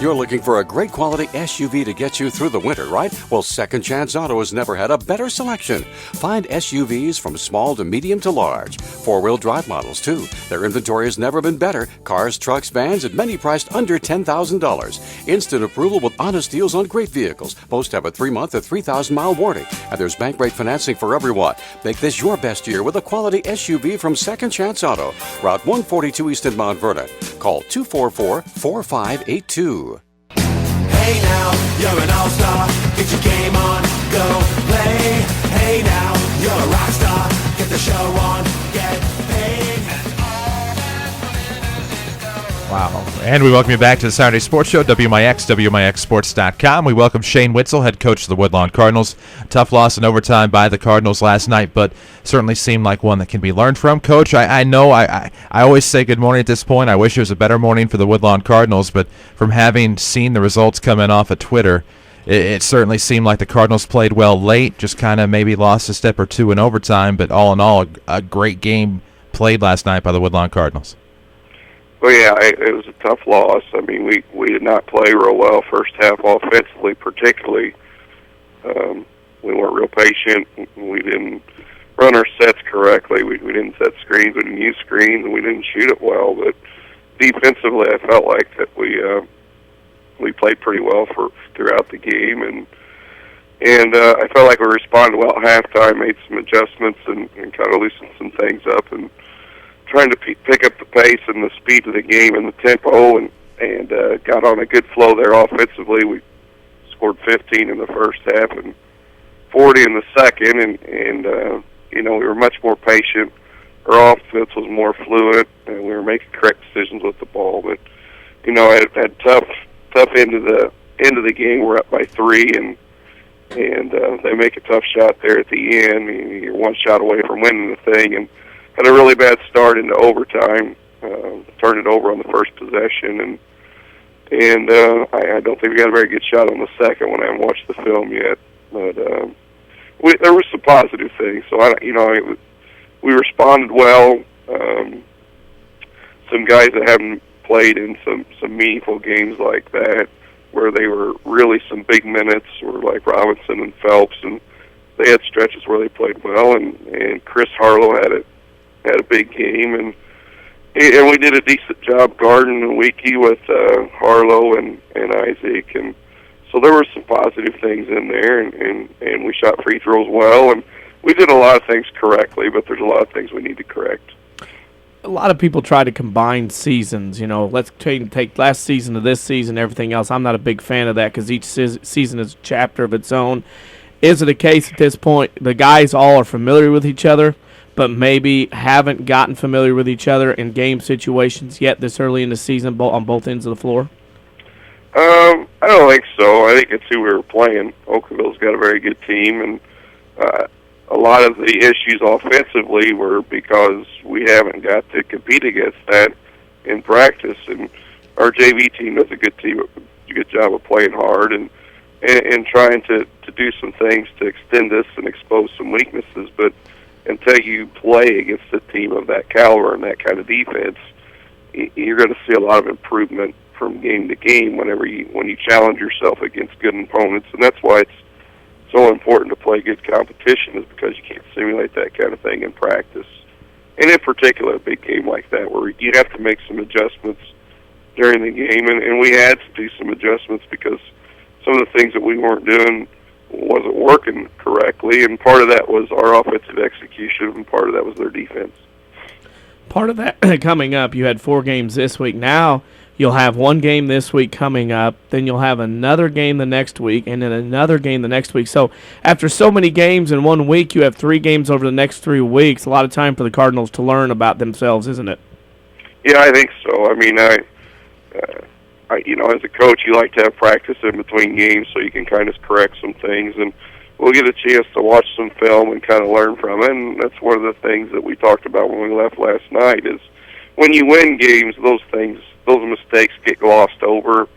You're looking for a great quality SUV to get you through the winter, right? Well, Second Chance Auto has never had a better selection. Find SUVs from small to medium to large. Four-wheel drive models, too. Their inventory has never been better. Cars, trucks, vans, and many priced under $10,000. Instant approval with honest deals on great vehicles. Most have a 3-month or 3,000-mile warranty. And there's bank rate financing for everyone. Make this your best year with a quality SUV from Second Chance Auto. Route 142 East in Mount Vernon. Call 244-4582. Hey now, you're an all-star. Get your game on, go play. Hey now, you're a rock star. Get the show on, get paid. Wow. And we welcome you back to the Saturday Sports Show, WMIX, WMIXSports.com. We welcome Shane Witzel, head coach of the Woodlawn Cardinals. Tough loss in overtime by the Cardinals last night, but certainly seemed like one that can be learned from. Coach, I know I always say good morning at this point. I wish it was a better morning for the Woodlawn Cardinals, but from having seen the results coming off of Twitter, it certainly seemed like the Cardinals played well late, just kind of maybe lost a step or two in overtime, but all in all, a great game played last night by the Woodlawn Cardinals. Well, yeah, it was a tough loss. I mean, we did not play real well first half offensively, particularly. weren't real patient. We didn't run our sets correctly. We didn't set screens. We didn't use screens, and we didn't shoot it well. But defensively, I felt like that we played pretty well throughout the game, and I felt like we responded well at halftime, made some adjustments, and kind of loosened some things up, and trying to pick up the pace and the speed of the game and the tempo, and got on a good flow there offensively. We scored 15 in the first half and 40 in the second, and we were much more patient. Our offense was more fluid, and we were making correct decisions with the ball. But had tough end of the game. We're up by 3, and they make a tough shot there at the end. You're one shot away from winning the thing, and had a really bad start into overtime. Turned it over on the first possession, and I don't think we got a very good shot on the second one. I haven't watched the film yet, but there were some positive things. So we responded well. Some guys that haven't played in some meaningful games like that, where they were really some big minutes, were like Robinson and Phelps, and they had stretches where they played well. And Chris Harlow had a big game, and we did a decent job guarding and Weekey with Harlow and Isaac, and so there were some positive things in there, and we shot free throws well, and we did a lot of things correctly, but there's a lot of things we need to correct. A lot of people try to combine seasons. Let's take last season to this season, everything else. I'm not a big fan of that because each season is a chapter of its own. Is it a case at this point the guys all are familiar with each other, but maybe haven't gotten familiar with each other in game situations yet this early in the season on both ends of the floor? I don't think so. I think it's who we were playing. Oakville's got a very good team, and a lot of the issues offensively were because we haven't got to compete against that in practice. And our JV team does a good job of playing hard and trying to do some things to extend us and expose some weaknesses. But until you play against a team of that caliber and that kind of defense, you're going to see a lot of improvement from game to game when you challenge yourself against good opponents. And that's why it's so important to play good competition, is because you can't simulate that kind of thing in practice. And in particular, a big game like that, where you have to make some adjustments during the game, and we had to do some adjustments because some of the things that we weren't doing wasn't working correctly, and part of that was our offensive execution, and part of that was their defense. Part of that coming up, you had 4 games this week. Now you'll have 1 game this week coming up, then you'll have another game the next week, and then another game the next week. So after so many games in 1 week, you have 3 games over the next 3 weeks. A lot of time for the Cardinals to learn about themselves, isn't it? Yeah, I think so. I mean, I as a coach, you like to have practice in between games so you can kind of correct some things, and we'll get a chance to watch some film and kind of learn from it. And that's one of the things that we talked about when we left last night, is when you win games, those mistakes get glossed over.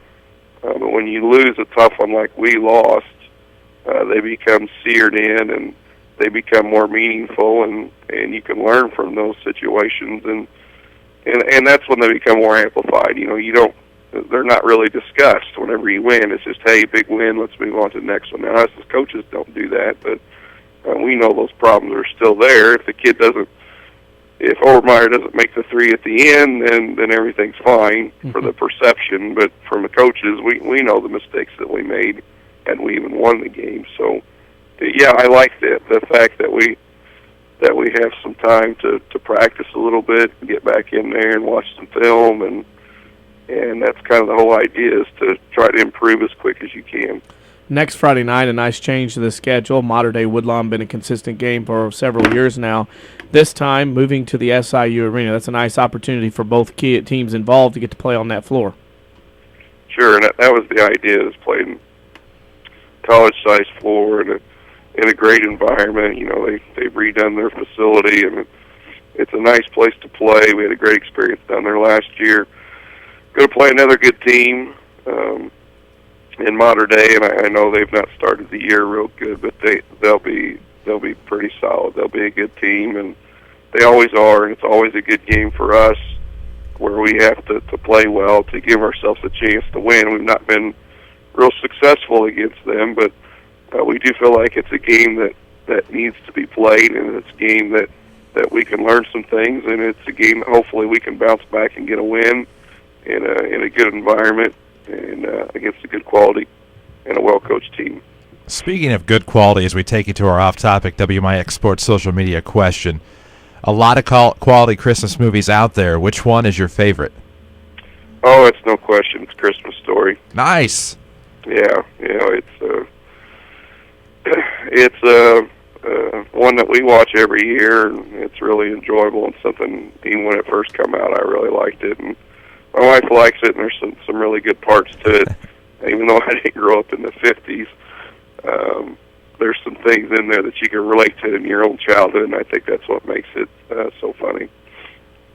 But when you lose a tough one like we lost, they become seared in, and they become more meaningful, and you can learn from those situations, and that's when they become more amplified. They're not really discussed whenever you win. It's just, hey, big win, let's move on to the next one. Now, us as coaches don't do that, but we know those problems are still there. If Overmeyer doesn't make the 3 at the end, then everything's fine for the perception. But from the coaches, we know the mistakes that we made, and we even won the game. So, yeah, I like the fact that we have some time to practice a little bit, and get back in there and watch some film, and that's kind of the whole idea, is to try to improve as quick as you can. Next Friday night, a nice change to the schedule. Modern-day Woodlawn been a consistent game for several years now. This time, moving to the SIU Arena. That's a nice opportunity for both key teams involved to get to play on that floor. Sure, and that was the idea, is playing college-sized floor in a great environment. They've redone their facility, and it's a nice place to play. We had a great experience down there last year. Going to play another good team in Modern Day, and I know they've not started the year real good, but they'll be pretty solid. They'll be a good team, and they always are, and it's always a good game for us, where we have to play well to give ourselves a chance to win. We've not been real successful against them, but we do feel like it's a game that needs to be played, and it's a game that we can learn some things, and it's a game that hopefully we can bounce back and get a win in a good environment and against a good quality and a well-coached team. Speaking of good quality, as we take you to our off-topic WMIX Sports social media question, a lot of quality Christmas movies out there. Which one is your favorite? Oh, it's no question. It's Christmas Story. Nice. Yeah, it's one that we watch every year, and it's really enjoyable and something. Even when it first came out, I really liked it, and my wife likes it. And there's some really good parts to it. Even though I didn't grow up in the '50s, there's some things in there that you can relate to in your own childhood, and I think that's what makes it so funny.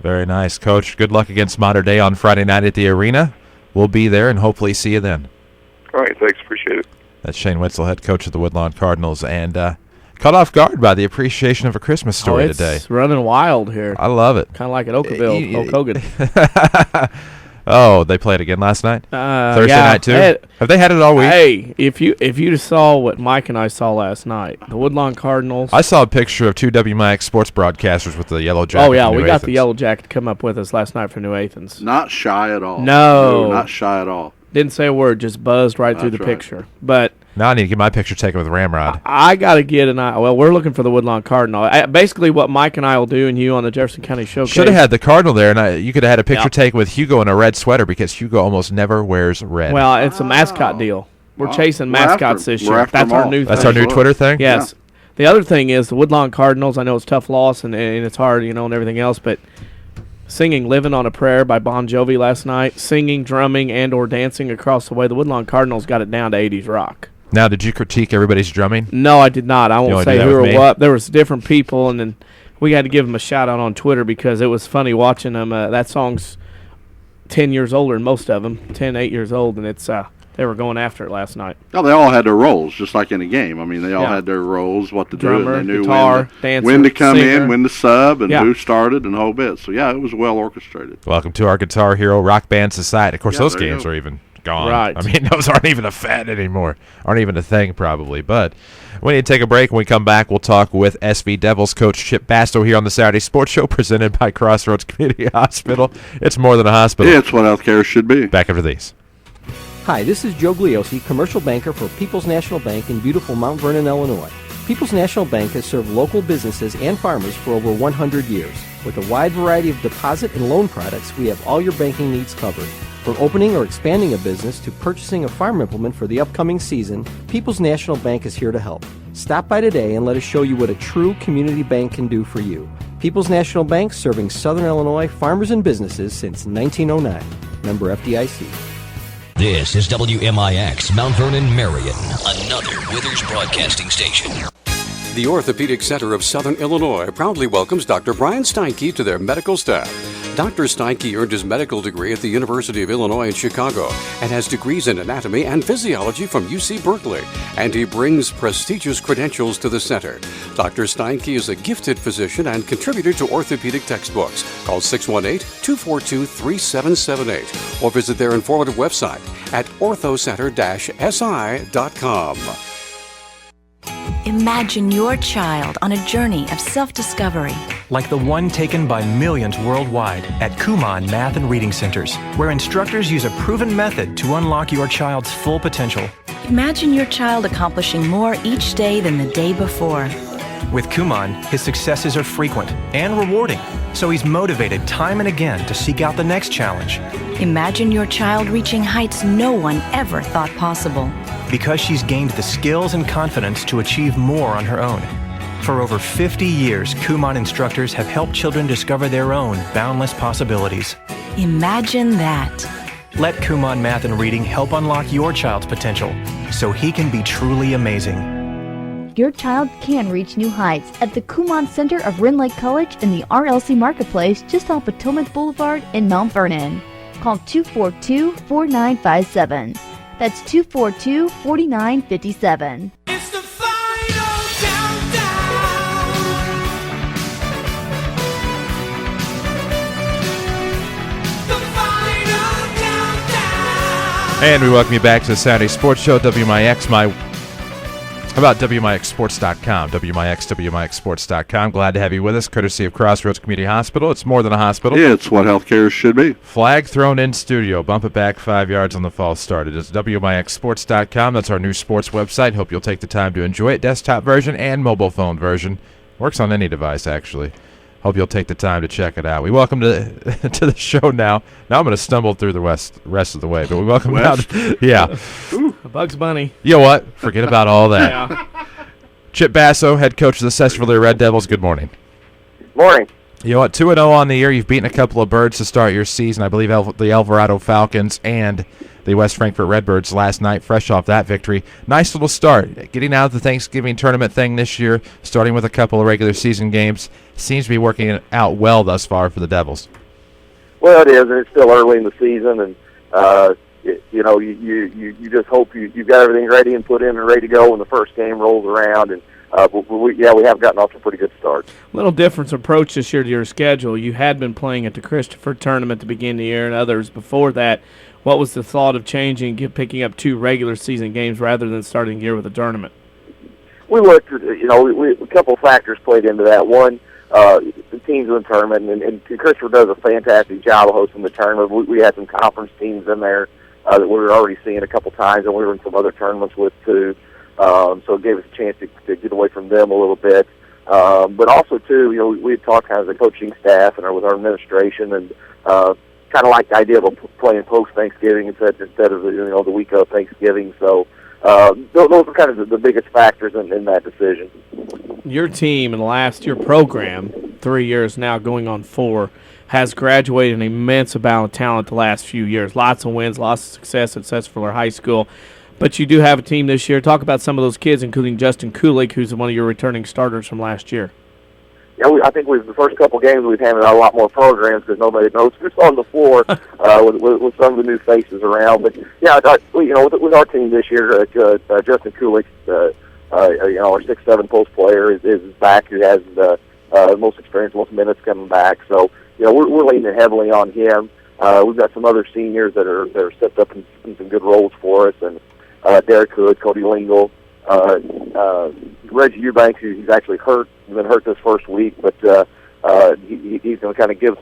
Very nice, Coach. Good luck against Mater Dei on Friday night at the arena. We'll be there and hopefully see you then. All right, thanks. Appreciate it. That's Shane Witzel, head coach of the Woodlawn Cardinals, and caught off guard by the appreciation of A Christmas Story today. It's running wild here. I love it. Kind of like at Oakville, Hulk Hogan. Oh, they played again last night? Thursday night, too? Have they had it all week? Hey, if you saw what Mike and I saw last night, the Woodlawn Cardinals. I saw a picture of two WMIX sports broadcasters with the yellow jacket. Oh, yeah, we got the yellow jacket to come up with us last night for New Athens. Not shy at all. No, not shy at all. Didn't say a word, just buzzed right through the picture. But now I need to get my picture taken with Ramrod. I got to get we're looking for the Woodlawn Cardinal. Basically, what Mike and I will do, and you on the Jefferson County Showcase. Should have had the Cardinal there, and you could have had a picture taken with Hugo in a red sweater because Hugo almost never wears red. Well, it's a mascot deal. We're chasing mascots this year. That's our new thing. That's our new Twitter thing? Yes. Yeah. The other thing is the Woodlawn Cardinals. I know it's a tough loss, and it's hard, and everything else, but singing Living on a Prayer by Bon Jovi last night, singing, drumming, and or dancing across the way. The Woodlawn Cardinals got it down to 80s rock. Now, did you critique everybody's drumming? No, I did not. I won't say who or what. There was different people, and then we had to give them a shout-out on Twitter because it was funny watching them. That song's 10 years older than most of them, 8 years old, and it's they were going after it last night. Oh, they all had their roles, just like in a game. I mean, they all had their roles, what to Drummer, do. And they knew guitar, dancer, when to come singer. in, when to sub, and who started, and the whole bit. So, yeah, it was well orchestrated. Welcome to our Guitar Hero Rock Band Society. Of course, those games are even gone. Right. I mean, those aren't even a fad anymore. Aren't even a thing, probably. But we need to take a break. When we come back, we'll talk with SV Devils coach Tripp Basso here on the Saturday Sports Show presented by Crossroads Community Hospital. It's more than a hospital. Yeah, it's what healthcare should be. Back after these. Hi, this is Joe Gliosi, commercial banker for People's National Bank in beautiful Mount Vernon, Illinois. People's National Bank has served local businesses and farmers for over 100 years. With a wide variety of deposit and loan products, we have all your banking needs covered. From opening or expanding a business to purchasing a farm implement for the upcoming season, People's National Bank is here to help. Stop by today and let us show you what a true community bank can do for you. People's National Bank, serving Southern Illinois farmers and businesses since 1909. Member FDIC. This is WMIX, Mount Vernon, Marion, another Withers Broadcasting Station. The Orthopedic Center of Southern Illinois proudly welcomes Dr. Brian Steinke to their medical staff. Dr. Steinke earned his medical degree at the University of Illinois in Chicago and has degrees in anatomy and physiology from UC Berkeley, and he brings prestigious credentials to the center. Dr. Steinke is a gifted physician and contributor to orthopedic textbooks. Call 618-242-3778 or visit their informative website at orthocenter-si.com. Imagine your child on a journey of self-discovery. Like the one taken by millions worldwide at Kumon Math and Reading Centers, where instructors use a proven method to unlock your child's full potential. Imagine your child accomplishing more each day than the day before. With Kumon, his successes are frequent and rewarding, so he's motivated time and again to seek out the next challenge. Imagine your child reaching heights no one ever thought possible. Because she's gained the skills and confidence to achieve more on her own. For over 50 years, Kumon instructors have helped children discover their own boundless possibilities. Imagine that. Let Kumon Math and Reading help unlock your child's potential so he can be truly amazing. Your child can reach new heights at the Kumon Center of Rend Lake College in the RLC Marketplace just off Potomac Boulevard in Mount Vernon. Call 242-4957. That's 242-4957. It's the final countdown. The final countdown. And we welcome you back to the Saturday Sports Show, WMIX. How about WMIXsports.com? WMIXsports.com. Glad to have you with us, courtesy of Crossroads Community Hospital. It's more than a hospital. Yeah, it's what healthcare should be. Flag thrown in studio. Bump it back 5 yards on the false start. It is WMIXsports.com. That's our new sports website. Hope you'll take the time to enjoy it. Desktop version and mobile phone version. Works on any device, actually. Hope you'll take the time to check it out. We welcome to the show now. Now I'm going to stumble through the rest of the way, but we welcome West? Yeah. Bugs Bunny. You know what? Forget about all that. Yeah. Chip Basso, head coach of the Sesser-Valier Red Devils. Good morning. Morning. You know what? 2-0 on the year. You've beaten a couple of birds to start your season. I believe the Alvarado Falcons and the West Frankfort Redbirds last night, fresh off that victory. Nice little start. Getting out of the Thanksgiving tournament thing this year, starting with a couple of regular season games, seems to be working out well thus far for the Devils. Well, it is, and it's still early in the season, and you just hope you've got everything ready and put in and ready to go when the first game rolls around. And we have gotten off to a pretty good start. Little different approach this year to your schedule. You had been playing at the Christopher tournament to begin the year and others before that. What was the thought of changing, picking up 2 regular season games rather than starting the year with a tournament? We looked at, a couple of factors played into that. One, the teams in the tournament, and Christopher does a fantastic job of hosting the tournament. We had some conference teams in there that we were already seeing a couple times, and we were in some other tournaments with too. So it gave us a chance to get away from them a little bit. But also too, we had talked kind of as a coaching staff and with our administration, and kind of like the idea of playing post-Thanksgiving instead of the week of Thanksgiving. So those are kind of the biggest factors in that decision. Your team in the last year program, 3 years now going on 4, has graduated an immense amount of talent the last few years. Lots of wins, lots of success at Sesser-Valier High School. But you do have a team this year. Talk about some of those kids, including Justin Kulik, who's one of your returning starters from last year. Yeah, I think the first couple games we've handed out a lot more programs because nobody knows who's on the floor with some of the new faces around. But yeah, with our team this year, Justin Kulik, our 6'7" post player is back. Who has the most experience, most minutes coming back. So we're leaning heavily on him. We've got some other seniors that are stepped up in some good roles for us, and Derek Hood, Cody Lingle, Reggie Eubanks, who's actually hurt. He's been hurt this first week, but he's going to kind of give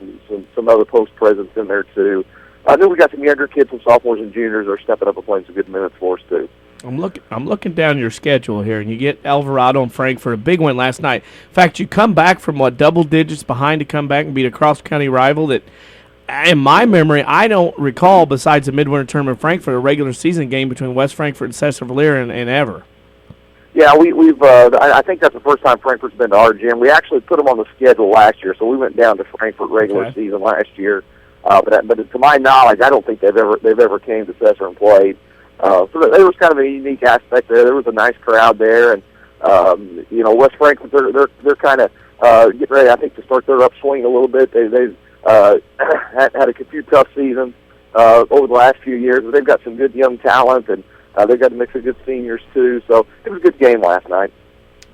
some other post presence in there too. I know we got some younger kids, some sophomores and juniors, that are stepping up and playing some good minutes for us too. I'm looking down your schedule here, and you get Alvarado and Frankfort, a big win last night. In fact, you come back from double digits behind to come back and beat a cross-county rival that, in my memory, I don't recall, besides the midwinter tournament Frankfort, a regular season game between West Frankfort and Sesser-Valier and ever. Yeah, we've. I think that's the first time Frankfort's been to our gym. We actually put them on the schedule last year, so we went down to Frankfort regular season last year. But to my knowledge, I don't think they've ever came to Sesser and played. So there was kind of a unique aspect there. There was a nice crowd there, and West Frankfort they're kind of getting ready, I think, to start their upswing a little bit. They've had a few tough seasons over the last few years, but they've got some good young talent, and they've got a mix of good seniors too. So it was a good game last night.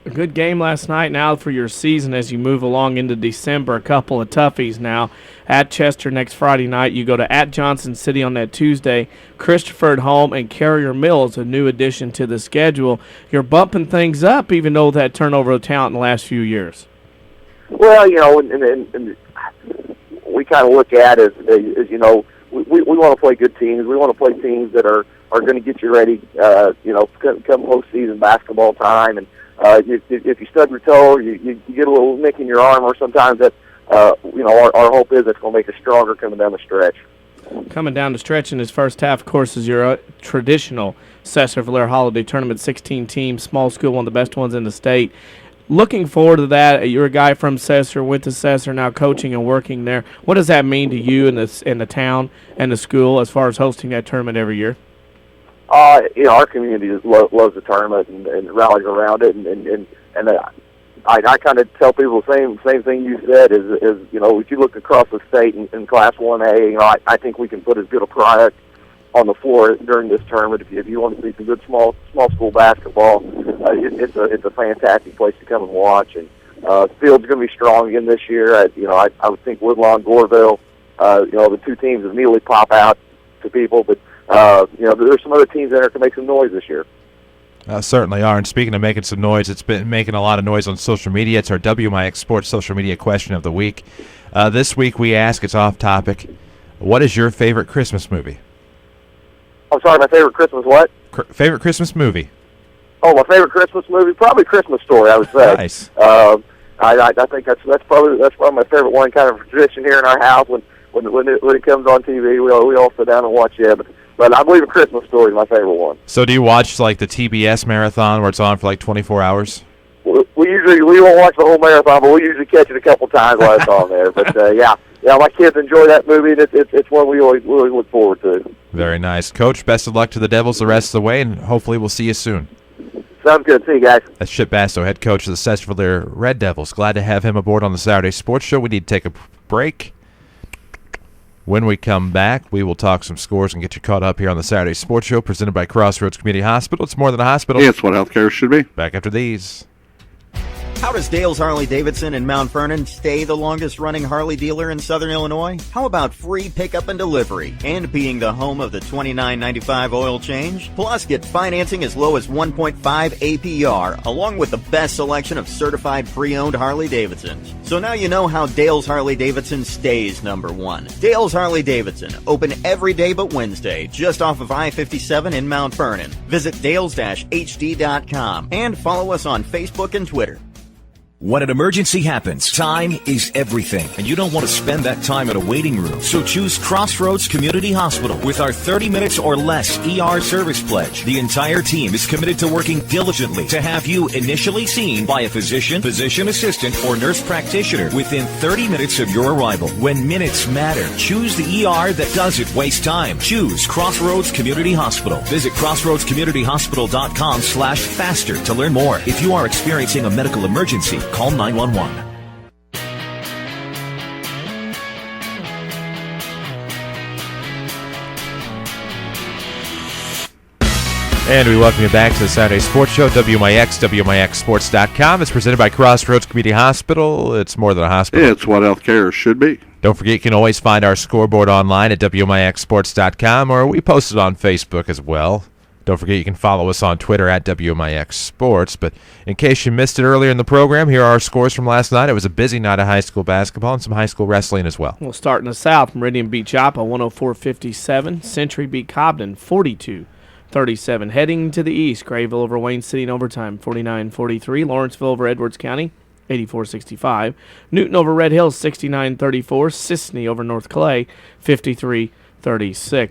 A good game last night. Now for your season as you move along into December, a couple of toughies now. At Chester next Friday night, you go to at Johnson City on that Tuesday, Christopher at home, and Carrier Mills, a new addition to the schedule. You're bumping things up, even though that turnover of talent in the last few years. Well, and we kind of look at it as we want to play good teams. We want to play teams that are going to get you ready, come postseason basketball time. And if you stub your toe, or you get a little nick in your arm, or sometimes that, our hope is it's going to make us stronger coming down the stretch. Coming down the stretch in this first half, of course, is your traditional Sesser-Valier Holiday Tournament, 16 teams, small school, one of the best ones in the state. Looking forward to that. You're a guy from Sesser, went to Sesser, now coaching and working there. What does that mean to you and the town and the school as far as hosting that tournament every year? Our community loves the tournament and rallies around it, and I kind of tell people the same thing you said is if you look across the state in Class 1A, I think we can put as good a product on the floor during this tournament. If you want to see some good small school basketball, it's a fantastic place to come and watch. And the field's going to be strong again this year. I would think Woodlawn, Goreville, the two teams immediately pop out to people, but there's some other teams in there to make some noise this year. Certainly are. And speaking of making some noise, it's been making a lot of noise on social media. It's our WMIX Sports social media question of the week. This week we ask, it's off topic, what is your favorite Christmas movie? I'm sorry, my favorite Christmas what? Favorite Christmas movie? Oh, my favorite Christmas movie? Probably Christmas Story, I would say. Nice. I think that's probably my favorite one. Kind of tradition here in our house when it comes on TV, we all sit down and watch it. But I believe A Christmas Story is my favorite one. So do you watch like the TBS marathon where it's on for like 24 hours? We won't watch the whole marathon, but we usually catch it a couple times while it's on there. But yeah, my kids enjoy that movie, and it's one we always look forward to. Very nice, Coach. Best of luck to the Devils the rest of the way, and hopefully we'll see you soon. Sounds good. See you guys. That's Tripp Basso, head coach of the Sesser-Valier Red Devils. Glad to have him aboard on the Saturday Sports Show. We need to take a break. When we come back, we will talk some scores and get you caught up here on the Saturday Sports Show, presented by Crossroads Community Hospital. It's more than a hospital. Yeah, it's what healthcare should be. Back after these. How does Dale's Harley-Davidson in Mount Vernon stay the longest-running Harley dealer in Southern Illinois? How about free pickup and delivery and being the home of the $29.95 oil change? Plus, get financing as low as 1.5 APR, along with the best selection of certified pre-owned Harley-Davidsons. So now you know how Dale's Harley-Davidson stays number one. Dale's Harley-Davidson, open every day but Wednesday, just off of I-57 in Mount Vernon. Visit dales-hd.com and follow us on Facebook and Twitter. When an emergency happens, time is everything, and you don't want to spend that time in a waiting room. So choose Crossroads Community Hospital with our 30 minutes or less ER service pledge. The entire team is committed to working diligently to have you initially seen by a physician, physician assistant, or nurse practitioner within 30 minutes of your arrival. When minutes matter, choose the ER that doesn't waste time. Choose Crossroads Community Hospital. Visit crossroadscommunityhospital.com/faster to learn more. If you are experiencing a medical emergency, call 911. And we welcome you back to the Saturday Sports Show, WMIX, WMIXsports.com. It's presented by Crossroads Community Hospital. It's more than a hospital. It's what healthcare should be. Don't forget, you can always find our scoreboard online at WMIXsports.com, or we post it on Facebook as well. Don't forget, you can follow us on Twitter at WMIX Sports. But in case you missed it earlier in the program, here are our scores from last night. It was a busy night of high school basketball and some high school wrestling as well. We'll start in the South. Meridian beat Joppa 104-57. Century beat Cobden 42-37. Heading to the East, Grayville over Wayne City in overtime 49-43. Lawrenceville over Edwards County 84-65. Newton over Red Hills 69-34. Sisney over North Clay 53-36.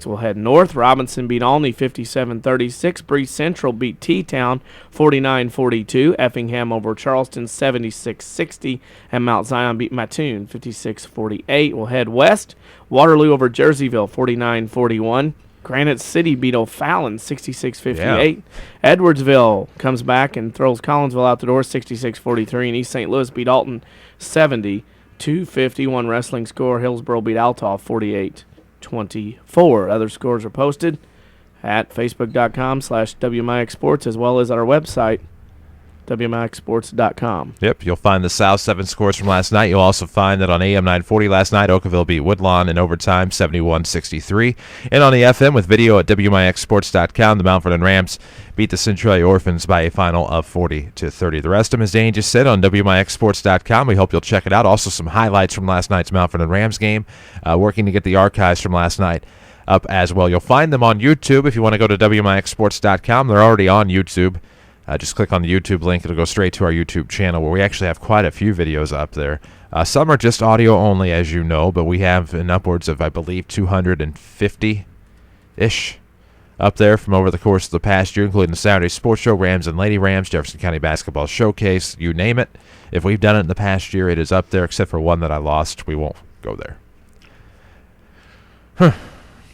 We'll head north. Robinson beat Olney 57-36. Breeze Central beat T-Town 49-42. Effingham over Charleston 76-60. And Mount Zion beat Mattoon 56-48. We'll head west. Waterloo over Jerseyville 49-41. Granite City beat O'Fallon 66-58. Yeah. Edwardsville comes back and throws Collinsville out the door 66-43. And East St. Louis beat Alton 70-51 wrestling score. Hillsboro beat Altaw 48-24. Other scores are posted at facebook.com/WMIX Sports, as well as at our website, WMIXsports.com. Yep, you'll find the South 7 scores from last night. You'll also find that on AM 940 last night, Oakville beat Woodlawn in overtime 71-63. And on the FM with video at WMIXsports.com, the Mount Vernon Rams beat the Centralia Orphans by a final of 40-30. The rest of them, as Dane just said, on WMIXsports.com. We hope you'll check it out. Also some highlights from last night's Mount Vernon Rams game, working to get the archives from last night up as well. You'll find them on YouTube if you want to go to WMIXsports.com. They're already on YouTube. Just click on the YouTube link. It'll go straight to our YouTube channel, where we actually have quite a few videos up there. Some are just audio only, as you know, but we have in upwards of, I believe, 250-ish up there from over the course of the past year, including the Saturday Sports Show, Rams and Lady Rams, Jefferson County Basketball Showcase, you name it. If we've done it in the past year, it is up there, except for one that I lost. We won't go there.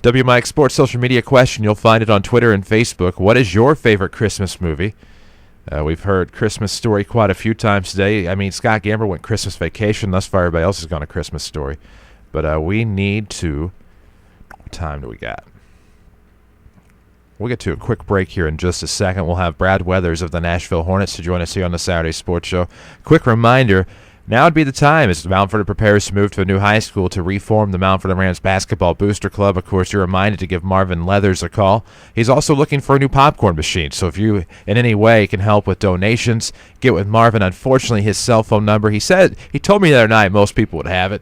WMIX Sports social media question. You'll find it on Twitter and Facebook. What is your favorite Christmas movie? We've heard Christmas Story quite a few times today. I mean, Scott Gamber went Christmas Vacation. Thus far, everybody else has gone a Christmas Story. But we need to... What time do we got? We'll get to a quick break here in just a second. We'll have Brad Weathers of the Nashville Hornets to join us here on the Saturday Sports Show. Quick reminder, Now would be the time as Mount Vernon prepares to move to a new high school to reform the Mount Vernon Rams Basketball Booster Club. Of course, you're reminded to give Marvin Leathers a call. He's also looking for a new popcorn machine, so if you in any way can help with donations, get with Marvin. Unfortunately, his cell phone number, he told me the other night most people would have it.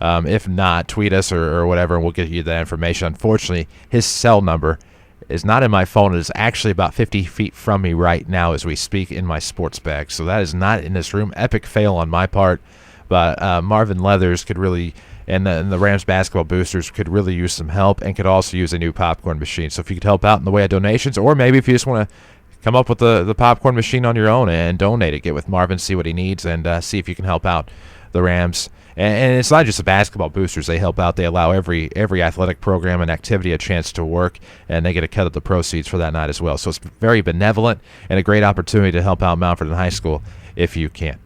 If not, tweet us or whatever, and we'll get you that information. Unfortunately, his cell number is not in my phone. It is actually about 50 feet from me right now as we speak in my sports bag. So that is not in this room. Epic fail on my part. But Marvin Leathers could really, and the Rams basketball boosters could really use some help and could also use a new popcorn machine. So if you could help out in the way of donations, or maybe if you just want to come up with the popcorn machine on your own and donate it, get with Marvin, see what he needs, and see if you can help out the Rams. And it's not just the basketball boosters. They help out. They allow every athletic program and activity a chance to work, and they get a cut of the proceeds for that night as well. So it's very benevolent and a great opportunity to help out Mount Vernon High School if you can.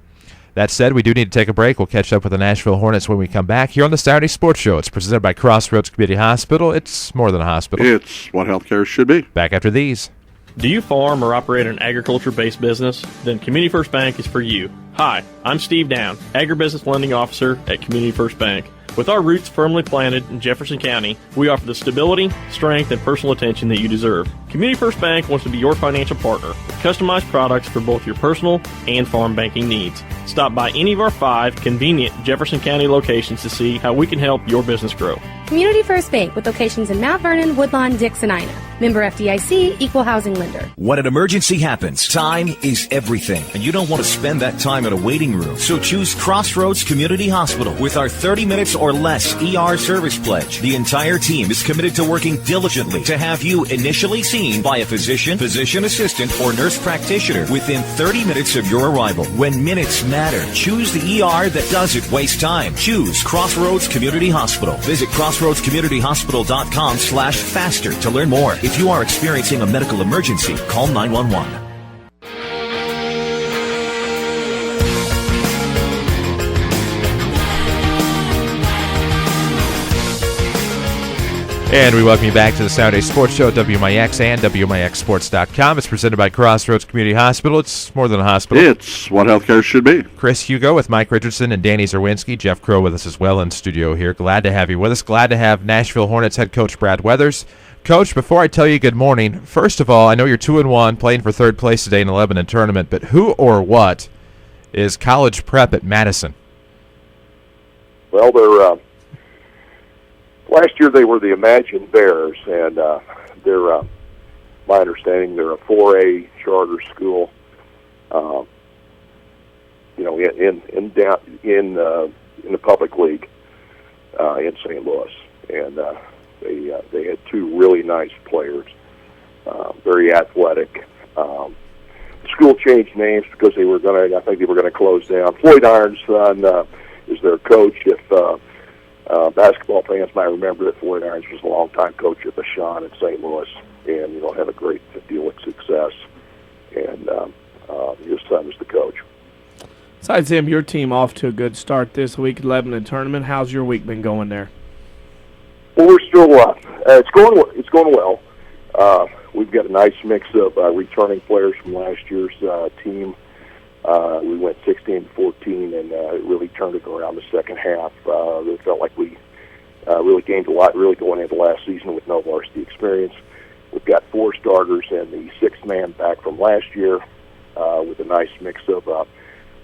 That said, we do need to take a break. We'll catch up with the Nashville Hornets when we come back here on the Saturday Sports Show. It's presented by Crossroads Community Hospital. It's more than a hospital. It's what healthcare should be. Back after these. Do you farm or operate an agriculture-based business? Then Community First Bank is for you. Hi, I'm Steve Down, Agribusiness Lending Officer at Community First Bank. With our roots firmly planted in Jefferson County, we offer the stability, strength, and personal attention that you deserve. Community First Bank wants to be your financial partner with customized products for both your personal and farm banking needs. Stop by any of our 5 convenient Jefferson County locations to see how we can help your business grow. Community First Bank with locations in Mount Vernon, Woodlawn, Dix, and Ina. Member FDIC, Equal Housing Lender. When an emergency happens, time is everything, and you don't want to spend that time in a waiting room. So choose Crossroads Community Hospital with our 30 minutes or less ER service pledge. The entire team is committed to working diligently to have you initially seen by a physician, physician assistant, or nurse practitioner within 30 minutes of your arrival. When minutes matter, choose the ER that doesn't waste time. Choose Crossroads Community Hospital. Visit crossroadscommunityhospital.com/faster to learn more. If you are experiencing a medical emergency, call 911. And we welcome you back to the Saturday Sports Show at WMIX and WMIXSports.com. It's presented by Crossroads Community Hospital. It's more than a hospital. It's what healthcare should be. Chris Hugo with Mike Richardson and Danny Zerwinski. Jeff Crow with us as well in studio here. Glad to have you with us. Glad to have Nashville Hornets head coach Brad Weathers. Coach, before I tell you good morning, first of all, I know you're 2-1, playing for third place today in the Lebanon tournament, but who or what is college prep at Madison? Well, they're last year they were the Imagine Bears, and they're my understanding they're a 4A charter school. In the public league in St. Louis, and they had 2 really nice players, very athletic. The school changed names because I think they were going to close down. Floyd Iron's son is their coach. If basketball fans might remember that Floyd Irons was a longtime coach at Bashan in St. Louis, and had a great deal of success. And his son is the coach. Besides him, your team off to a good start this week at Lebanon tournament. How's your week been going there? Well, we're still it's going well. We've got a nice mix of returning players from last year's team. We went 16-14, and it really turned it around the second half. It felt like we really gained a lot, really going into last season with no varsity experience. We've got 4 starters and the 6th man back from last year with a nice mix of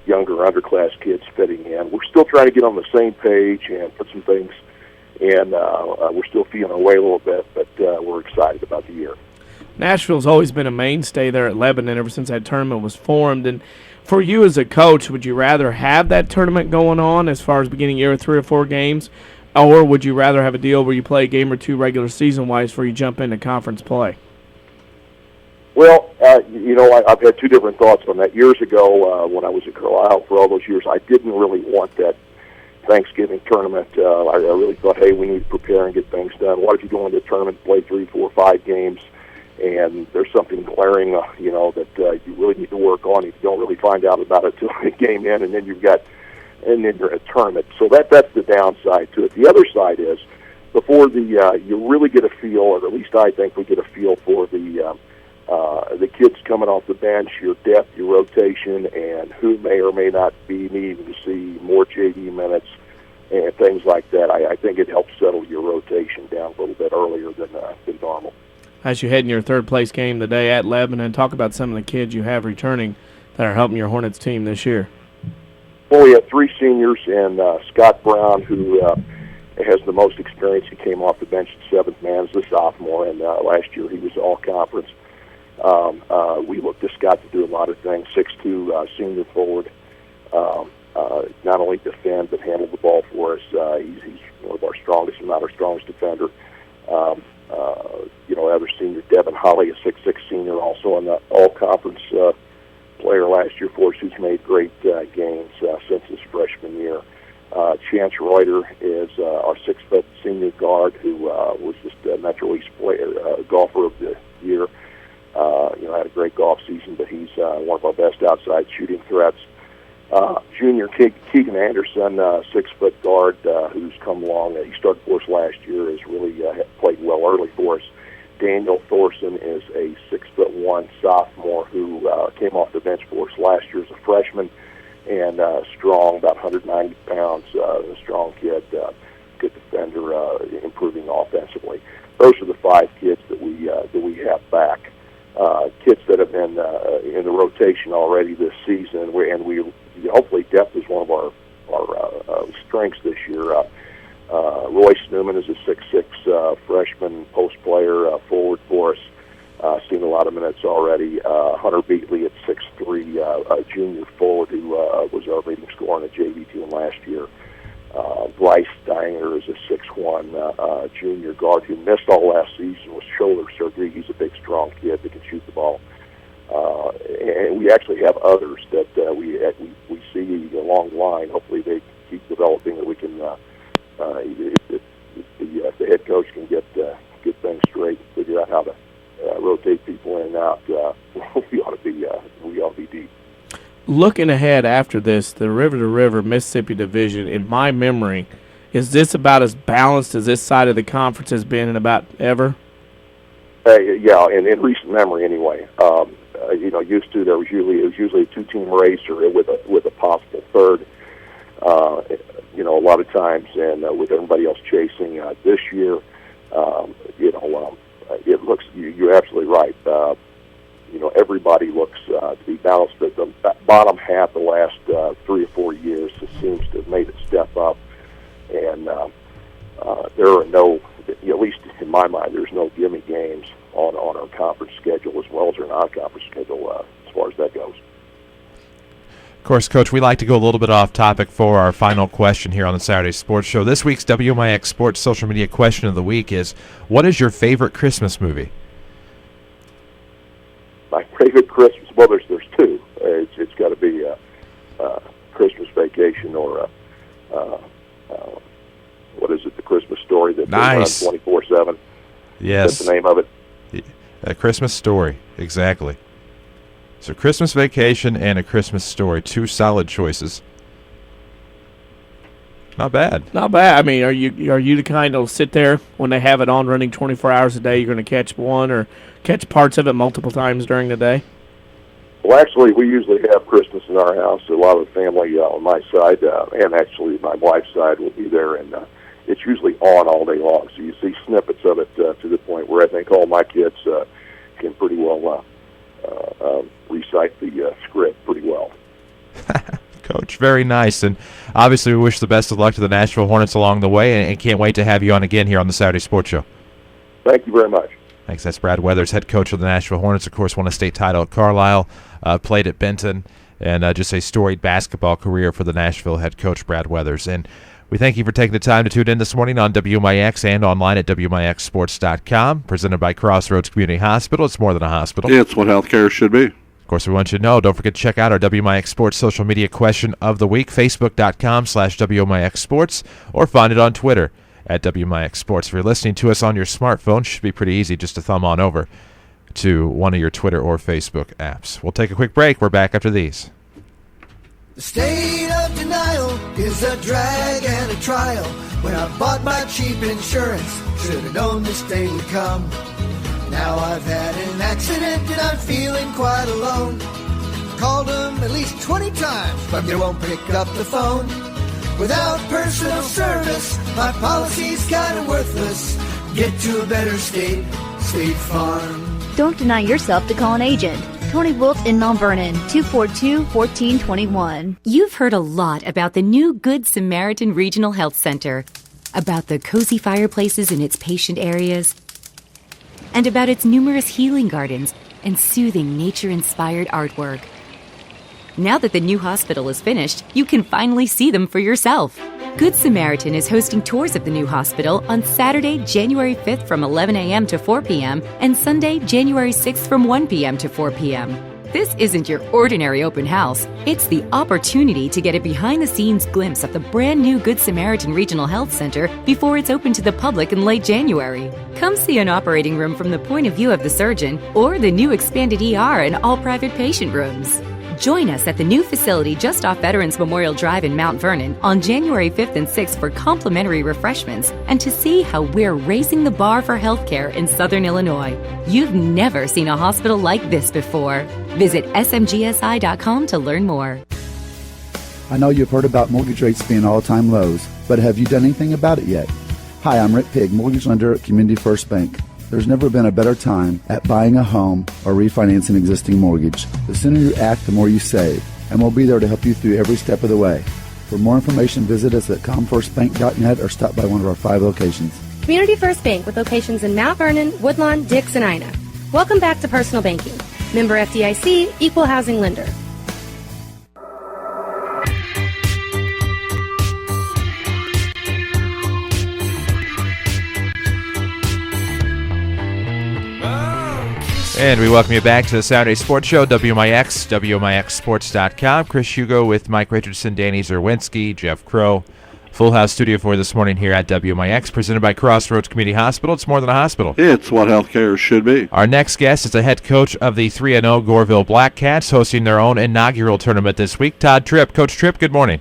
younger underclass kids fitting in. We're still trying to get on the same page and put some things, and we're still feeling our way a little bit, but we're excited about the year. Nashville's always been a mainstay there at Lebanon ever since that tournament was formed. And for you as a coach, would you rather have that tournament going on as far as beginning year with 3 or 4 games, or would you rather have a deal where you play a game or 2 regular season-wise before you jump into conference play? Well, I've had 2 different thoughts on that. Years ago, when I was at Carlisle for all those years, I didn't really want that Thanksgiving tournament. I really thought, hey, we need to prepare and get things done. Why don't you go into the tournament, play 3, 4, 5 games, and there's something glaring, that you really need to work on. You don't really find out about it till the game in, and then you're in a tournament. So that's the downside to it. The other side is before you really get a feel, or at least I think we get a feel for the the kids coming off the bench, your depth, your rotation, and who may or may not be needing to see more JV minutes and things like that. I think it helps settle your rotation down a little bit earlier than normal. As you head in your third-place game today at Lebanon, talk about some of the kids you have returning that are helping your Hornets team this year. Well, we have 3 seniors, and Scott Brown, who has the most experience. He came off the bench at 7th man as a sophomore, and last year he was all-conference. We looked to Scott to do a lot of things. 6'2", senior forward. Not only defend, but handle the ball for us. He's one of our strongest, if not our strongest defender. Other senior, Devin Holly, a 6'6" senior, also an all-conference player last year for us, who's made great gains since his freshman year. Chance Reuter is our 6-foot senior guard who was just a Metro East player, golfer of the year. Had a great golf season, but he's one of our best outside shooting threats. Junior Keegan Anderson, 6-foot guard, who's come along. He started for us last year, has really played well early for us. Daniel Thorson is a 6'1" sophomore who came off the bench for us last year as a freshman, and strong, about 190 pounds, a strong kid, good defender, improving offensively. Those are the 5 kids that we have back. Kids that have been in the rotation already this season, and we hopefully depth is one of our strengths this year. Royce Newman is a 6'6" freshman post player forward for us. Seen a lot of minutes already. Hunter Beatley at 6'3", junior forward who was our leading scorer on the JV team last year. Bryce Steiner is a 6'1", junior guard who missed all last season with shoulder surgery. He's a big, strong kid that can shoot the ball. And we actually have others that we see along the line. Hopefully they keep developing, that we can, if the head coach can get things straight, figure out how to rotate people in and out, we ought to be deep. Looking ahead after this, the river-to-river Mississippi division, in my memory, is this about as balanced as this side of the conference has been in about ever? Yeah, in recent memory anyway. Used to it was usually a 2-team race or with a possible third. A lot of times, and with everybody else chasing. This year, it looks. You're absolutely right. Everybody looks to be balanced. But the bottom half the last 3 or 4 years seems to have made it step up, and there are no, at least in my mind, there's no gimme games on our conference schedule as well as our non-conference schedule as far as that goes. Of course, Coach, we like to go a little bit off topic for our final question here on the Saturday Sports Show. This week's WMIX Sports Social Media Question of the Week is, what is your favorite Christmas movie? My favorite Christmas, well, there's 2. It's got to be Christmas Vacation or what is it, The Christmas Story that runs 24/7. Yes. That's the name of it. A Christmas Story, exactly. So Christmas Vacation and A Christmas Story, 2 solid choices. Not bad. Not bad. I mean, are you the kind that'll sit there when they have it on running 24 hours a day, you're going to catch one or catch parts of it multiple times during the day? Well, actually, we usually have Christmas in our house. A lot of the family on my side, and actually my wife's side, will be there, and it's usually on all day long. So you see snippets of it to the point where I think all my kids can pretty well recite the script pretty well. Coach, very nice. And obviously we wish the best of luck to the Nashville Hornets along the way, and can't wait to have you on again here on the Saturday Sports Show. Thank you very much. Thanks. That's Brad Weathers, head coach of the Nashville Hornets. Of course, won a state title at Carlisle, played at Benton, and just a storied basketball career for the Nashville head coach, Brad Weathers. And we thank you for taking the time to tune in this morning on WMIX and online at WMIXsports.com, presented by Crossroads Community Hospital. It's more than a hospital. It's what healthcare should be. Of course, we want you to know, don't forget to check out our WMIX Sports social media question of the week, Facebook.com/WMIX Sports, or find it on Twitter at WMIX Sports. If you're listening to us on your smartphone, it should be pretty easy just to thumb on over to one of your Twitter or Facebook apps. We'll take a quick break. We're back after these. The state of denial is a drag and a trial. When I bought my cheap insurance, should have known this day would come. Now I've had an accident and I'm feeling quite alone. Called them at least 20 times, but they won't pick up the phone. Without personal service, my policy's kind of worthless. Get to a better state, State Farm. Don't deny yourself to call an agent. Tony Wilt in Mount Vernon, 242-1421. You've heard a lot about the new Good Samaritan Regional Health Center, about the cozy fireplaces in its patient areas, and about its numerous healing gardens and soothing nature-inspired artwork. Now that the new hospital is finished, you can finally see them for yourself. Good Samaritan is hosting tours of the new hospital on Saturday, January 5th from 11 a.m. to 4 p.m. and Sunday, January 6th from 1 p.m. to 4 p.m. This isn't your ordinary open house. It's the opportunity to get a behind-the-scenes glimpse of the brand new Good Samaritan Regional Health Center before it's open to the public in late January. Come see an operating room from the point of view of the surgeon or the new expanded ER and all private patient rooms. Join us at the new facility just off Veterans Memorial Drive in Mount Vernon on January 5th and 6th for complimentary refreshments and to see how we're raising the bar for healthcare in Southern Illinois. You've never seen a hospital like this before. Visit smgsi.com to learn more. I know you've heard about mortgage rates being all-time lows, but have you done anything about it yet? Hi, I'm Rick Pigg, mortgage lender at Community First Bank. There's never been a better time at buying a home or refinancing an existing mortgage. The sooner you act, the more you save, and we'll be there to help you through every step of the way. For more information, visit us at comfirstbank.net or stop by one of our 5 locations. Community First Bank with locations in Mount Vernon, Woodlawn, Dix, and Ina. Welcome back to Personal Banking. Member FDIC, Equal Housing Lender. And we welcome you back to the Saturday Sports Show, WMIX, WMIXSports.com. Chris Hugo with Mike Richardson, Danny Zerwinski, Jeff Crow. Full house studio for you this morning here at WMIX, presented by Crossroads Community Hospital. It's more than a hospital. It's what healthcare should be. Our next guest is the head coach of the 3-0 Goreville Blackcats, hosting their own inaugural tournament this week. Todd Tripp. Coach Tripp, good morning.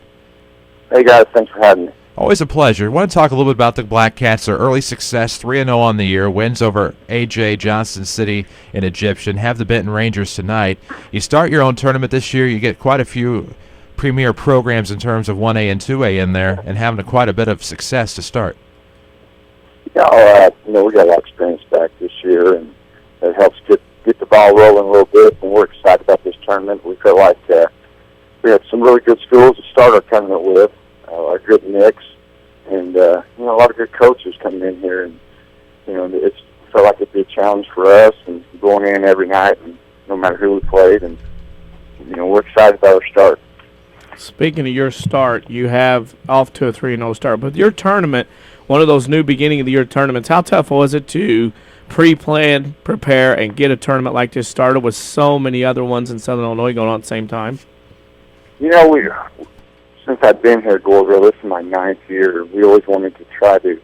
Hey, guys. Thanks for having me. Always a pleasure. I want to talk a little bit about the Blackcats, their early success, 3-0 on the year, wins over A.J. Johnson City and Egyptian, have the Benton Rangers tonight. You start your own tournament this year. You get quite a few premier programs in terms of 1A and 2A in there, and having quite a bit of success to start. Yeah, we got a lot of experience back this year, and it helps get the ball rolling a little bit, and we're excited about this tournament. We feel like we had some really good schools to start our tournament with. A good mix, and a lot of good coaches coming in here, and it's felt like it'd be a challenge for us, and going in every night, and no matter who we played, and we're excited about our start. Speaking of your start, you have off to a 3-0 start, but your tournament, one of those new beginning of the year tournaments, how tough was it to pre-plan, prepare, and get a tournament like this started with so many other ones in Southern Illinois going on at the same time? Since I've been here at Goreville, this is my 9th year, we always wanted to try to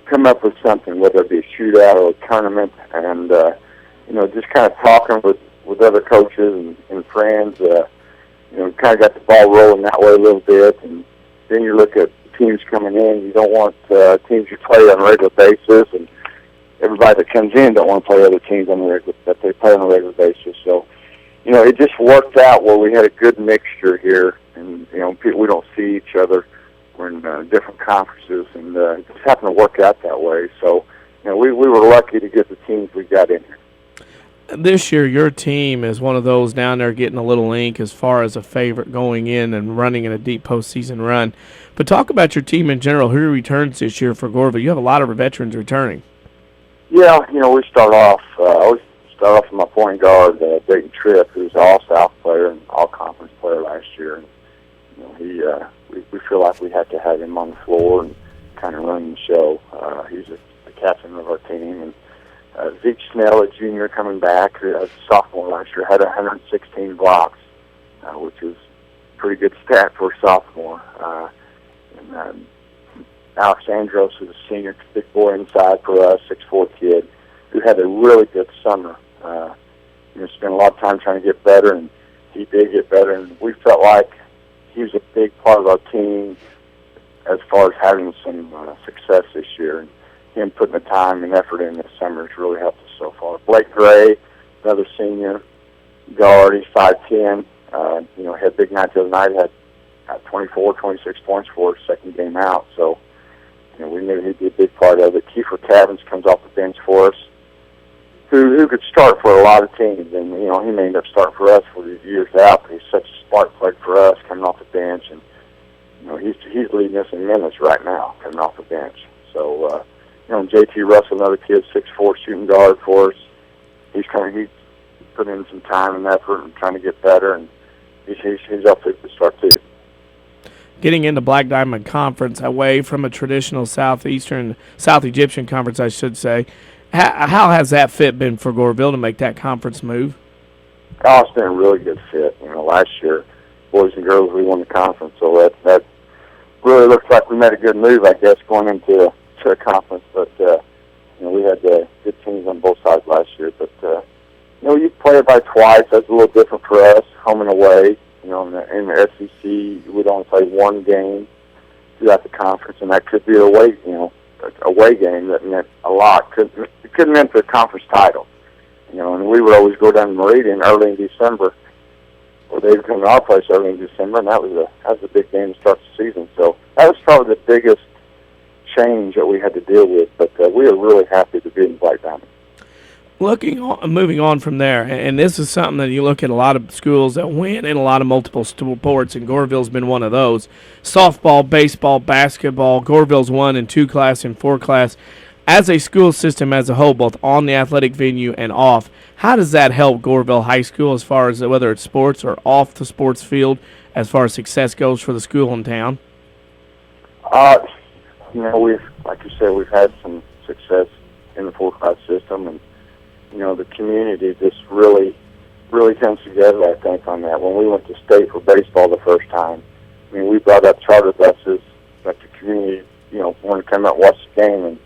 come up with something, whether it be a shootout or a tournament, and, just kind of talking with other coaches and friends, kind of got the ball rolling that way a little bit, and then you look at teams coming in, you don't want teams you play on a regular basis, and everybody that comes in don't want to play other teams that they play on a regular basis, so it just worked out where we had a good mixture here, and we don't see each other. We're in different conferences, and it just happened to work out that way. So, we were lucky to get the teams we got in here. This year, your team is one of those down there getting a little ink as far as a favorite going in and running in a deep postseason run. But talk about your team in general. Who returns this year for Goreville? You have a lot of veterans returning. Yeah, we start off with my point guard, Dayton Tripp, who's an all-South player and all-conference player last year. And, we feel like we have to have him on the floor and kind of run the show. He's the captain of our team. And Zeke Snell, a junior coming back, a sophomore last year, had 116 blocks, which is a pretty good stat for a sophomore. And Alex Andros, who's a senior, big boy inside for us, 6'4" kid, who had a really good summer. Spent a lot of time trying to get better, and he did get better, and we felt like he was a big part of our team as far as having some success this year. And him putting the time and effort in this summer has really helped us so far. Blake Gray, another senior guard, he's 5'10". Had a big night the other night, had 24, 26 points for his second game out. So, we knew he'd be a big part of it. Kiefer Cavins comes off the bench for us, who could start for a lot of teams. And, he may end up starting for us for these years out, but he's such a spark plug for us coming off the bench. And, he's leading us in minutes right now coming off the bench. So, J.T. Russell, another kid, 6'4", shooting guard for us. He's put in some time and effort and trying to get better, and he's up to the start too. Getting into Black Diamond Conference away from a traditional South Egyptian conference, I should say. How has that fit been for Goreville to make that conference move? Oh, it's been a really good fit. Last year, boys and girls, we won the conference, so that really looks like we made a good move, I guess, going into a conference. But we had good teams on both sides last year. But you play it by twice. That's a little different for us, home and away. In the SEC, we'd only play one game throughout the conference, and that could be away game that meant a lot. It could meant the conference title. And we would always go down to Meridian early in December, or they would come to our place early in December, and that was a big game to start the season. So that was probably the biggest change that we had to deal with. But we are really happy to be in Black Diamond. Moving on from there, and this is something that you look at a lot of schools that win in a lot of multiple sports, and Goreville's been one of those. Softball, baseball, basketball, Goreville's 1 and 2 class and 4 class. As a school system as a whole, both on the athletic venue and off, how does that help Goreville High School as far as whether it's sports or off the sports field as far as success goes for the school in town? Like you said, we've had some success in the 4-class system, and the community just really comes together, I think, on that. When we went to state for baseball the first time, we brought up charter buses that the community, wanted to come out and watch the game,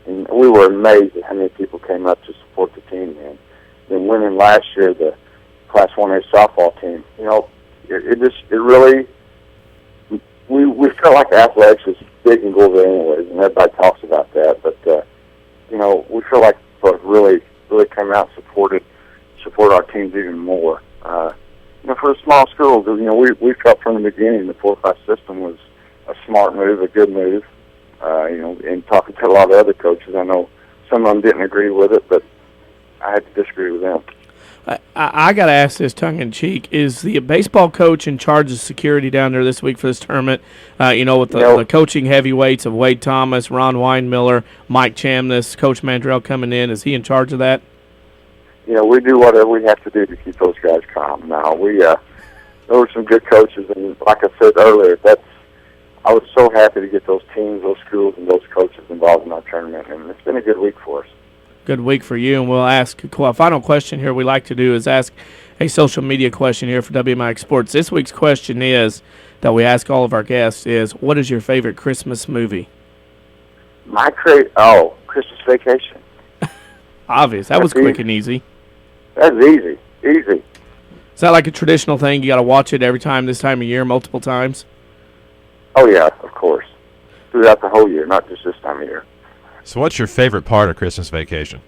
and we were amazed at how many people came up to support the team. And then winning last year the Class 1A softball team, we felt like athletics was big in Goreville anyways, and everybody talks about that. But we feel like folks really came out and support our teams even more. For the small schools, we felt from the beginning the 4-class system was a smart move, a good move. And talking to a lot of other coaches, I know some of them didn't agree with it, but I had to disagree with them. I got to ask this tongue-in-cheek. Is the baseball coach in charge of security down there this week for this tournament? With the coaching heavyweights of Wade Thomas, Ron Weinmiller, Mike Chamness, Coach Mandrell coming in. Is he in charge of that? We do whatever we have to do to keep those guys calm. Now, there were some good coaches, and like I said earlier, I was so happy to get those teams, those schools, and those coaches involved in our tournament, and it's been a good week for us. Good week for you, and we'll ask a final question here we like to do is ask a social media question here for WMIX Sports. This week's question is, that we ask all of our guests, is what is your favorite Christmas movie? Christmas Vacation. Obvious. That was quick and easy. That's easy. Easy. Is that like a traditional thing? You got to watch it every time this time of year, multiple times? Oh, yeah, of course. Throughout the whole year, not just this time of year. So what's your favorite part of Christmas Vacation?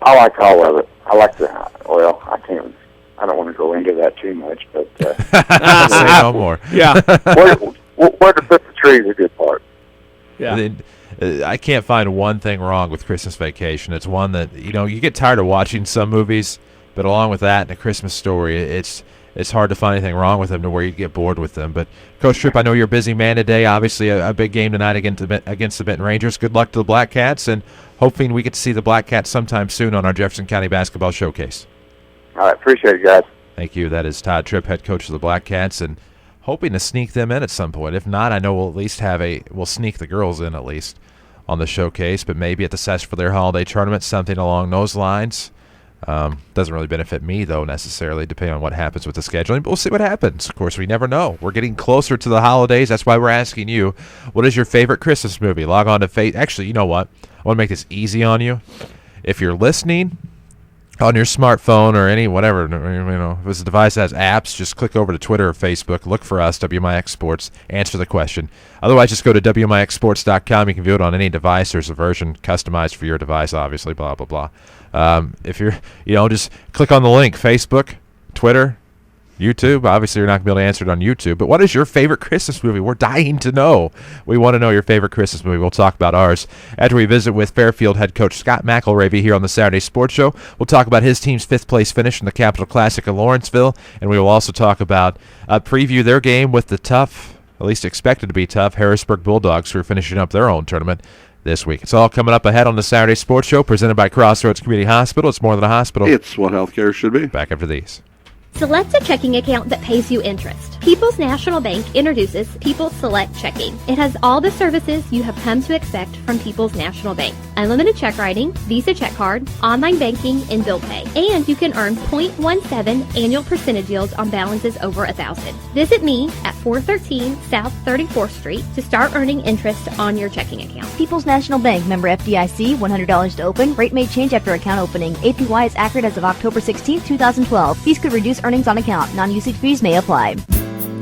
I like all of it. I like I don't want to go into that too much, but... Say no more. Yeah. Where to put the tree is a good part. Yeah. I can't find one thing wrong with Christmas Vacation. It's one that, you get tired of watching some movies, but along with that and A Christmas Story, it's hard to find anything wrong with them to where you get bored with them. But, Coach Tripp, I know you're a busy man today. Obviously, a big game tonight against the Benton Rangers. Good luck to the Blackcats, and hoping we get to see the Blackcats sometime soon on our Jefferson County Basketball Showcase. All right, appreciate it, guys. Thank you. That is Todd Tripp, head coach of the Blackcats, and hoping to sneak them in at some point. If not, I know we'll at least we'll sneak the girls in at least on the showcase, but maybe at the Sesser-Valier holiday tournament, something along those lines. Doesn't really benefit me, though, necessarily, depending on what happens with the scheduling. But we'll see what happens. Of course, we never know. We're getting closer to the holidays. That's why we're asking you, what is your favorite Christmas movie? Log on to Actually, you know what? I want to make this easy on you. If you're listening on your smartphone or any whatever, if it's a device that has apps, just click over to Twitter or Facebook, look for us, WMIX Sports, answer the question. Otherwise, just go to WMIXsports.com. You can view it on any device. There's a version customized for your device, obviously, blah, blah, blah. If you're, just click on the link, Facebook, Twitter, YouTube. Obviously, you're not going to be able to answer it on YouTube. But what is your favorite Christmas movie? We're dying to know. We want to know your favorite Christmas movie. We'll talk about ours after we visit with Fairfield head coach Scott McElravy here on the Saturday Sports Show. We'll talk about his team's fifth-place finish in the Capital Classic in Lawrenceville, and we will also talk about preview their game with the tough, at least expected to be tough, Harrisburg Bulldogs, who are finishing up their own tournament this week. It's all coming up ahead on the Saturday Sports Show, presented by Crossroads Community Hospital. It's more than a hospital. It's what healthcare should be. Back after these. Select a checking account that pays you interest. People's National Bank introduces People's Select Checking. It has all the services you have come to expect from People's National Bank. Unlimited check writing, Visa check card, online banking, and bill pay. And you can earn 0.17 annual percentage yields on balances over $1,000. Visit me at 413 South 34th Street to start earning interest on your checking account. People's National Bank, member FDIC, $100 to open. Rate may change after account opening. APY is accurate as of October 16, 2012. Fees could reduce earnings on account. Non-usage fees may apply.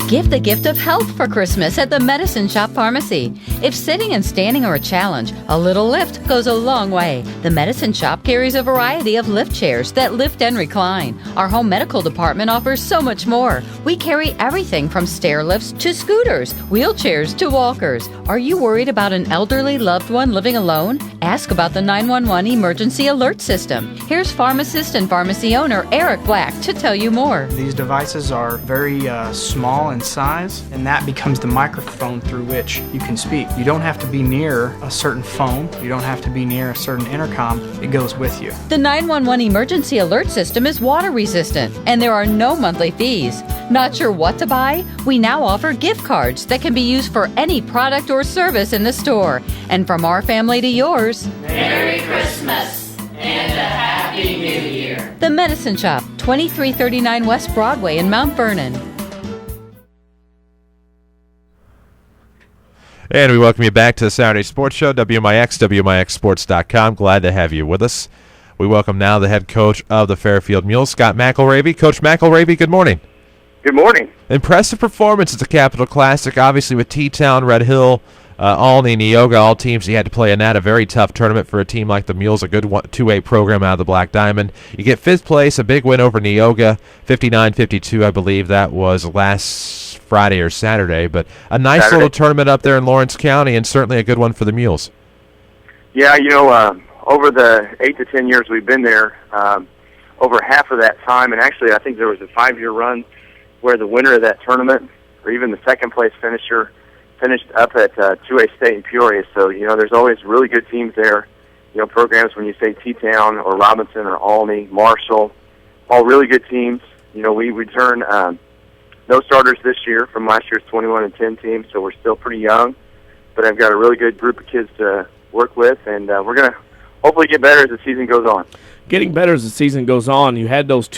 Give the gift of health for Christmas at the Medicine Shop Pharmacy. If sitting and standing are a challenge, a little lift goes a long way. The Medicine Shop carries a variety of lift chairs that lift and recline. Our home medical department offers so much more. We carry everything from stair lifts to scooters, wheelchairs to walkers. Are you worried about an elderly loved one living alone? Ask about the 911 emergency alert system. Here's pharmacist and pharmacy owner Eric Black to tell you more. These devices are very small in size, and that becomes the microphone through which you can speak. You don't have to be near a certain phone. You don't have to be near a certain intercom. It goes with you. The 911 emergency alert system is water resistant, and there are no monthly fees. Not sure what to buy? We now offer gift cards that can be used for any product or service in the store. And from our family to yours, Merry Christmas and a Happy New Year. The Medicine Shop, 2339 West Broadway in Mount Vernon. And we welcome you back to the Saturday Sports Show, WMIX, WMIXsports.com. Glad to have you with us. We welcome now the head coach of the Fairfield Mules, Scott McElravy. Coach McElravy, good morning. Good morning. Impressive performance at the Capital Classic, obviously with T-Town, Red Hill, Alney, Neoga, all teams you had to play in that. A very tough tournament for a team like the Mules, a good 2A program out of the Black Diamond. You get fifth place, a big win over Neoga, 59-52, I believe that was last Friday or Saturday, but a nice little tournament up there in Lawrence County, and certainly a good one for the Mules. Yeah, over the 8 to 10 years we've been there, over half of that time, and actually I think there was a 5-year run where the winner of that tournament, or even the second place finisher, finished up at 2A State in Peoria. So, there's always really good teams there. Programs when you say T-Town or Robinson or Alney, Marshall, all really good teams. We return no starters this year from last year's 21 and 10 team, so we're still pretty young. But I've got a really good group of kids to work with, and we're going to hopefully get better as the season goes on. Getting better as the season goes on. You had those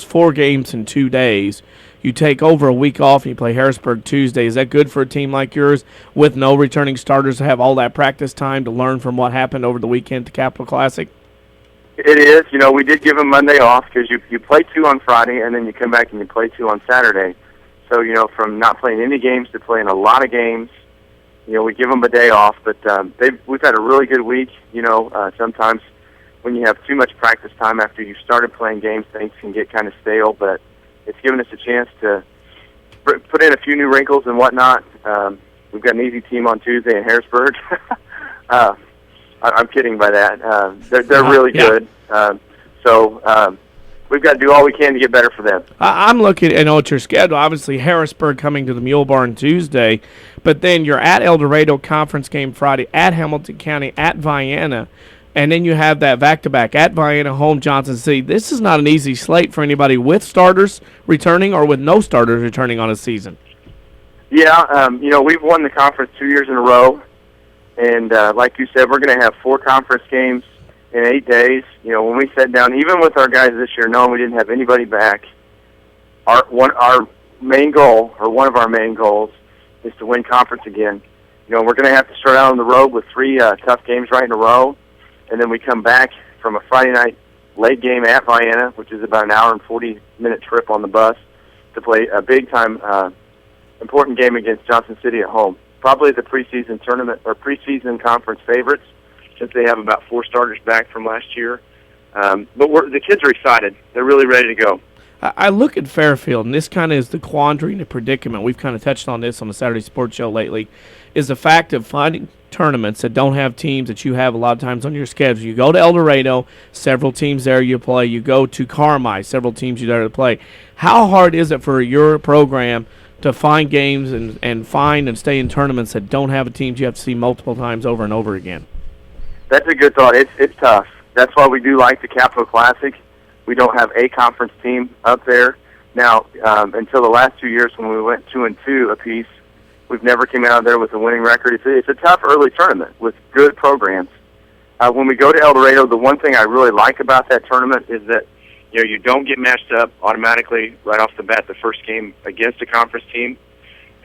4 games in 2 days. You take over a week off and you play Harrisburg Tuesday. Is that good for a team like yours with no returning starters to have all that practice time to learn from what happened over the weekend at the Capital Classic? It is. We did give them Monday off because you play 2 on Friday and then you come back and you play 2 on Saturday. So, from not playing any games to playing a lot of games, we give them a day off. But we've had a really good week. Sometimes when you have too much practice time after you've started playing games, things can get kind of stale, but it's given us a chance to put in a few new wrinkles and whatnot. We've got an easy team on Tuesday in Harrisburg. I'm kidding by that. They're really good. So we've got to do all we can to get better for them. I'm looking at your schedule. Obviously, Harrisburg coming to the Mule Barn Tuesday, but then you're at El Dorado conference game Friday, at Hamilton County, at Vienna. And then you have that back-to-back at Vienna, home Johnson City. This is not an easy slate for anybody with starters returning or with no starters returning on a season. Yeah, we've won the conference 2 years in a row. And like you said, we're going to have 4 conference games in 8 days. When we sat down, even with our guys this year, knowing we didn't have anybody back, our main goal, or one of our main goals, is to win conference again. We're going to have to start out on the road with 3 tough games right in a row. And then we come back from a Friday night late game at Vienna, which is about an hour and 40-minute trip on the bus to play a big-time important game against Johnson City at home. Probably the preseason tournament or preseason conference favorites, since they have about 4 starters back from last year. But the kids are excited. They're really ready to go. I look at Fairfield, and this kind of is the quandary and the predicament. We've kind of touched on this on the Saturday Sports Show lately, is the fact of finding tournaments that don't have teams that you have a lot of times on your schedule. You go to El Dorado, several teams there you play. You go to Carmi, several teams you there to play. How hard is it for your program to find games and find and stay in tournaments that don't have a teams you have to see multiple times over and over again? That's a good thought. It's tough. That's why we do like the Capital Classic. We don't have a conference team up there. Now, until the last 2 years when we went 2-2 apiece, we've never came out of there with a winning record. It's a tough early tournament with good programs. When we go to El Dorado, the one thing I really like about that tournament is that you don't get matched up automatically right off the bat the first game against a conference team.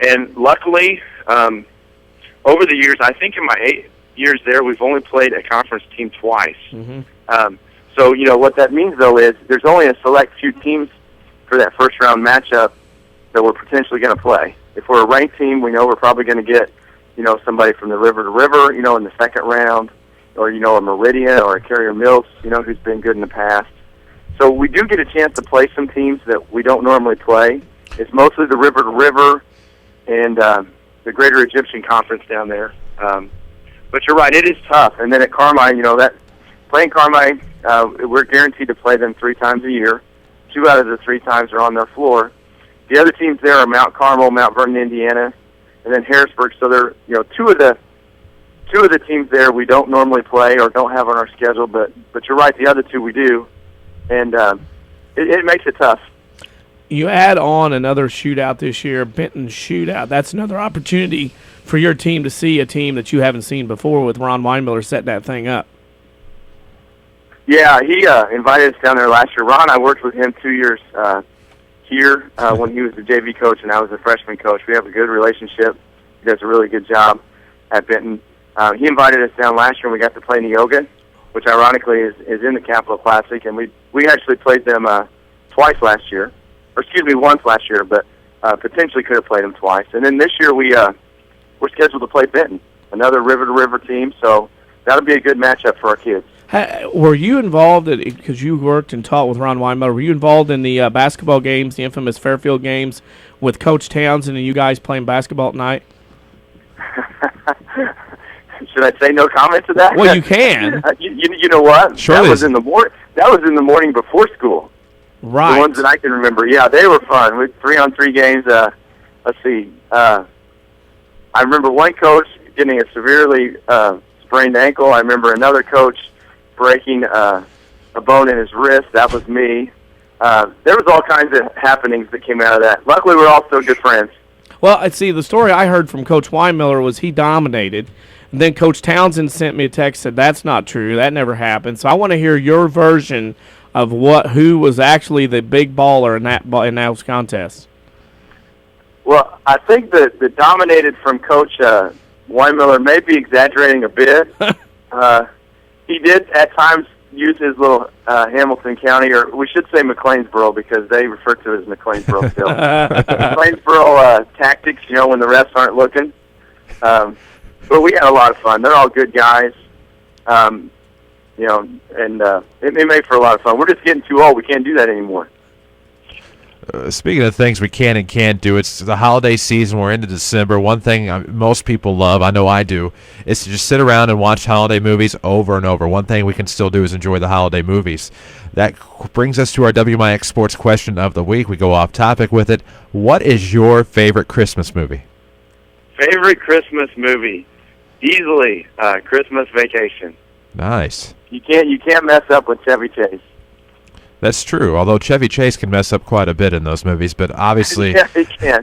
And luckily, over the years, I think in my 8 years there, we've only played a conference team twice. Mm-hmm. So, what that means, though, is there's only a select few teams for that first-round matchup that we're potentially going to play. If we're a ranked team, we know we're probably going to get, somebody from the river to river, in the second round, or, a Meridian or a Carrier Mills, who's been good in the past. So we do get a chance to play some teams that we don't normally play. It's mostly the river to river and the Greater Egyptian Conference down there. But you're right, it is tough. And then at Carmi, playing Carmi, we're guaranteed to play them 3 times a year. 2 out of the 3 times are on their floor. The other teams there are Mount Carmel, Mount Vernon, Indiana, and then Harrisburg. So they're, two of the teams there we don't normally play or don't have on our schedule. But you're right, the other 2 we do, and it makes it tough. You add on another shootout this year, Benton Shootout. That's another opportunity for your team to see a team that you haven't seen before with Ron Weinmiller setting that thing up. Yeah, he invited us down there last year. Ron, I worked with him 2 years here when he was the JV coach and I was the freshman coach. We have a good relationship. He does a really good job at Benton. He invited us down last year and we got to play Neoga, which ironically is in the Capital Classic, and we actually played them once last year, but potentially could have played them twice. And then this year we're scheduled to play Benton, another river-to-river team, so that'll be a good matchup for our kids. Were you involved, because you worked and taught with Ron Weinmiller, were you involved in the basketball games, the infamous Fairfield games, with Coach Townsend and you guys playing basketball at night? Should I say no comment to that? Well, you can. You know what? Surely that was in the morning. That was in the morning before school. Right. The ones that I can remember. Yeah, they were fun. We 3-on-3 games. Let's see. I remember one coach getting a severely sprained ankle. I remember another coach breaking a bone in his wrist. That was me. There was all kinds of happenings that came out of that. Luckily, we're all still good friends. Well, I see. The story I heard from Coach Weinmiller was he dominated. And then Coach Townsend sent me a text, said that's not true. That never happened. So I want to hear your version of who was actually the big baller in those contests. Well, I think that the dominated from Coach Weinmiller may be exaggerating a bit. He did at times use his little Hamilton County, or we should say McLeansboro, because they refer to it as McLeansboro still. McLeansboro tactics, when the refs aren't looking. But we had a lot of fun. They're all good guys, and it made for a lot of fun. We're just getting too old. We can't do that anymore. Speaking of things we can and can't do, it's the holiday season. We're into December. One thing most people love, I know I do, is to just sit around and watch holiday movies over and over. One thing we can still do is enjoy the holiday movies. That brings us to our WMIX Sports Question of the Week. We go off topic with it. What is your favorite Christmas movie? Favorite Christmas movie? Easily, Christmas Vacation. Nice. You can't mess up with Chevy Chase. That's true, although Chevy Chase can mess up quite a bit in those movies, but obviously yeah, he can.